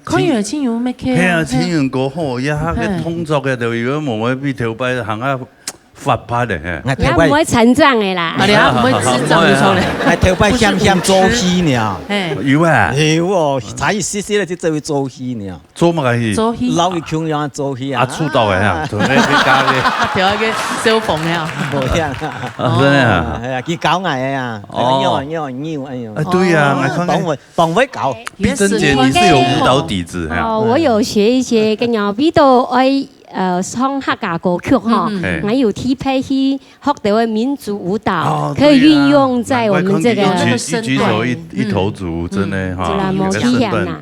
親友咩嘅？係啊，親人過後，一下嘅動作嘅就如果冇乜必條擺行下發拍嘅。你唔會成長嘅啦，你唔會成長嘅錯咧。係條擺險做戲呢？有啊，有哦，才絲絲咧就做做戲呢。做乜嘅戲？做戲。老嘅窮樣做戲啊。出道嘅嚇，同你家嘅。條嘅小鳳嘅。冇聽啊。真係啊。係啊，佢搞藝啊。哦。扭哎呦。對呀，幫會搞。畢珍姐，你是有舞蹈底子哦，我有學一些跟人比到唱客家歌曲哈，還有踢配去學到的民族舞蹈，可以運用在我們這個。一舉手一頭足，真的哈。冇體驗啦。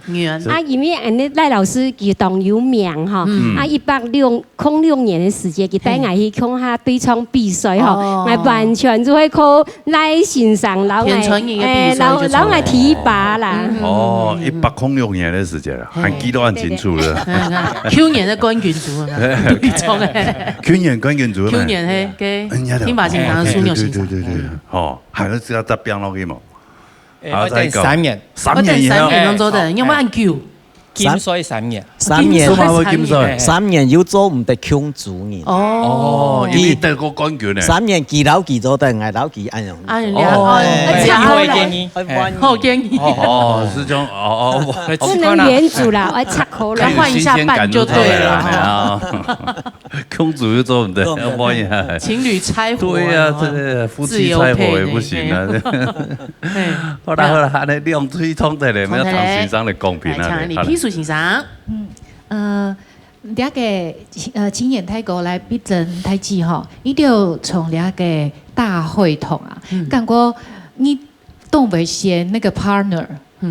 因為安尼賴老師佢當有名哈，106年的時間，佢帶我去看下對唱比賽哈，我完全就會靠賴先生老我提拔啦。哦，106年的時間啦，還記得很清楚了。去年的冠軍組啊。對唱嘅，去年冠軍組，去年嘅天馬行空嘅蘇牛先生，對，哦，係咯，只有得邊落去冇，我等3年，我等3年當中的，有冇按叫？金水3年，3年要做唔得強主年。哦，因為得個冠軍咧。3年記老記咗，但係老記按樣。會建議，好建議。哦，是種不能原主啦，我插口啦，換一下伴就對了。強主又做唔得，換一下。情侶拆夥。對呀，這夫妻拆夥也不行啊。好啦，你兩推通得嚟，咩唐先生嚟公平啊？蘇先生，兩個青眼泰國來比真太極吼，一定要從兩個大會堂啊，感覺你都未先那個 partner，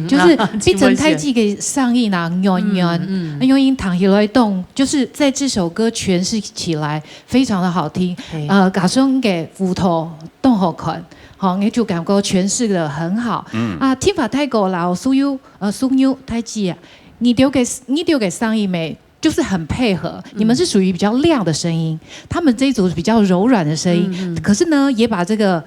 就是比真太極嘅上映啊，用音躺起來動，就是在這首歌詮釋起來非常的好聽，加上嘅斧頭動好看。好，你就感覺詮釋得很好。聽法泰國啦，蘇妞太極啊。你丟給上一枚，就是很配合。你們是屬於比較亮的聲音，他們這一組比較柔軟的聲音。可是呢，也把這個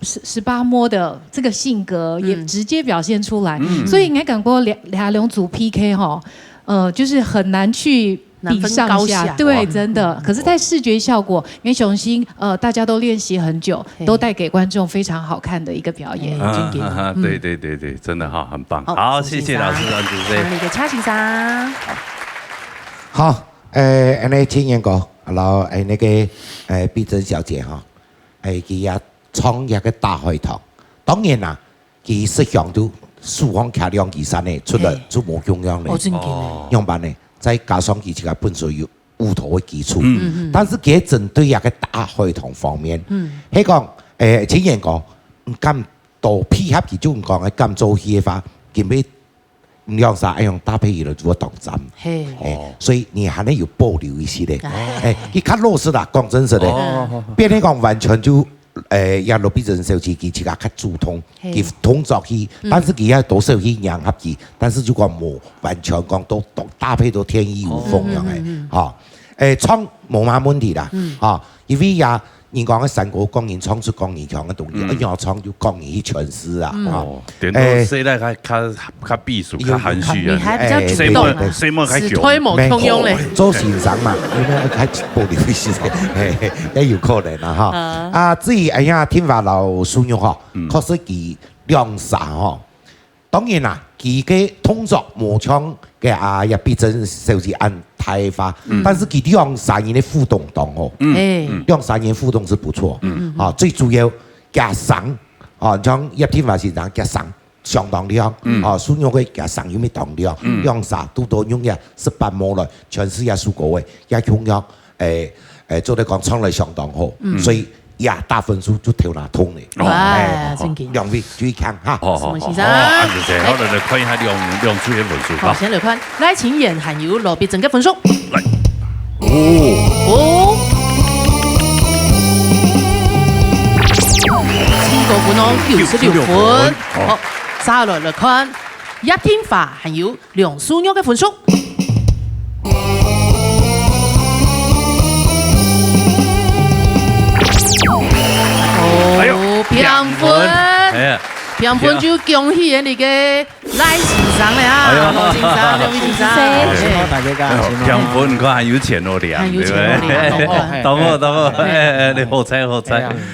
18摸的這個性格也直接表現出來。所以我感覺兩組 PK 哈，就是很難去比上下。對，真的。可是，在視覺效果，因為雄心大家都練習很久，都帶給觀眾非常好看的一個表演。對，真的哈，很棒。好，謝謝老師，讓主持人。你嘅差先生。好，你青年哥，然後那個碧珍小姐哈，佢也創一個大會堂。當然啦，佢是向到蘇杭橋兩岐山呢，出來做無中央的，樣板呢。再加上佢自己本身有舞蹈嘅基礎，但是佢針對一個大會堂方面，佢講青年哥唔敢多配合佢，就唔講敢做戲嘅話，佢咪唔用啥用搭配嚟做動作，所以你還能有保留一些咧，佢較老實啦，講真實咧，別你講完全就。也落必人手機，佢自己較主動，佢動作戲，但是佢也多少去融合佢，但是就講冇完全講都搭配到天衣無縫樣嘅，嚇，唱冇乜問題啦，嚇，因為也人講嘅三國講人唱出講人強嘅東西，一樣唱就講人去詮釋啊，點都寫得較避暑、較含蓄啊，寫麼較推冇通用咧，做欣賞嘛，因為較保留一些，也有可能啦，嚇。至於哎呀，聽話老蘇玉嗬，確實佢亮灑嗬。當然啦，佢嘅動作冇像嘅也必真小姐按太化，但是佢亮灑人嘅互動哦，亮灑人互動是不錯，啊，最主要加上啊，像葉天華先生加上相當亮，啊，蘇玉嘅加上有咩當亮，亮灑都多用嘅18摸來，全是也數過嘅，也用咗做得講唱嚟相當好，所以。呀，大分数就投拿通嘞。哇，真劲！两位注意看哈。好，先生。好，来看一下两处的分数。好，先来看赖清妍还有罗碧珍嘅分数。来。高分哦，96分。好，再来看叶天华还有梁淑玉嘅分數。平分，平分就恭喜人哋嘅賴先生咧啊，羅先生、兩位先生，大家講，平分你看還有錢哦兩，對不對？懂我，你好彩，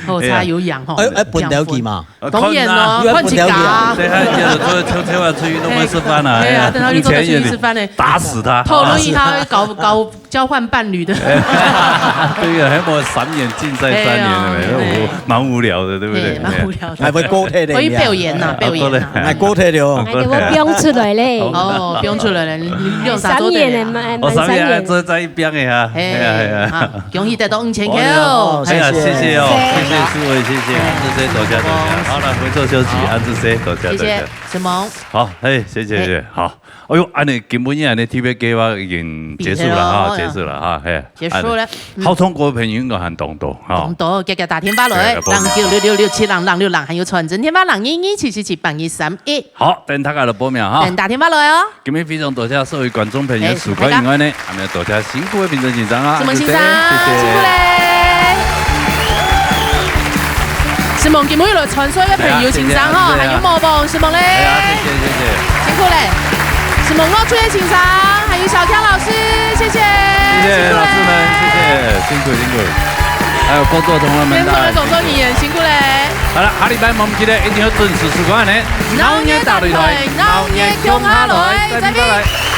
好彩有樣吼，半條記嘛，當然咯，看一家，對，跳啊出去都沒吃飯啊，對啊，等到你走出去吃飯咧，打死他，討論一下搞交換伴侶的，對啊，還冇3年競賽3年，蠻無聊的，對不對？蠻無聊的，係會高鐵的，可以表演呐，表演呐，係高鐵的哦，我表出來咧，哦，表出來了，你用啥做的？我3年做在一邊嘅哈，係啊，恭喜得到5000塊，哎呀，謝謝哦，謝謝諸位，謝謝安志 C， 多謝。好了，回座休息，安志 C， 多謝。謝謝沈萌。好，謝謝，好。哎呦，安尼根本呢，你 TV 計劃已經結束了哈，結束了哈，係。結束了。好通過朋友個很多多，哈。多，日日打天巴來，人叫66667人6還有傳真天巴人127783131。好，等大家來報名哈。等打天巴來哦。今日非常多謝所有觀眾朋友收看以外呢，還有多謝辛苦嘅評審先生啊，沈萌先生，辛苦咧。沈萌今日來傳所有嘅朋友先生哈，還有莫邦沈萌咧。謝，辛苦咧。沈萌樂出嘅先生，還有小強老師，謝謝。謝謝老師們，謝謝，辛苦。還有工作同學們，工作人員辛苦咧。好了，下禮拜我們記得一定要準時收看呢。鬧熱大擂台，鬧熱共下來，再見。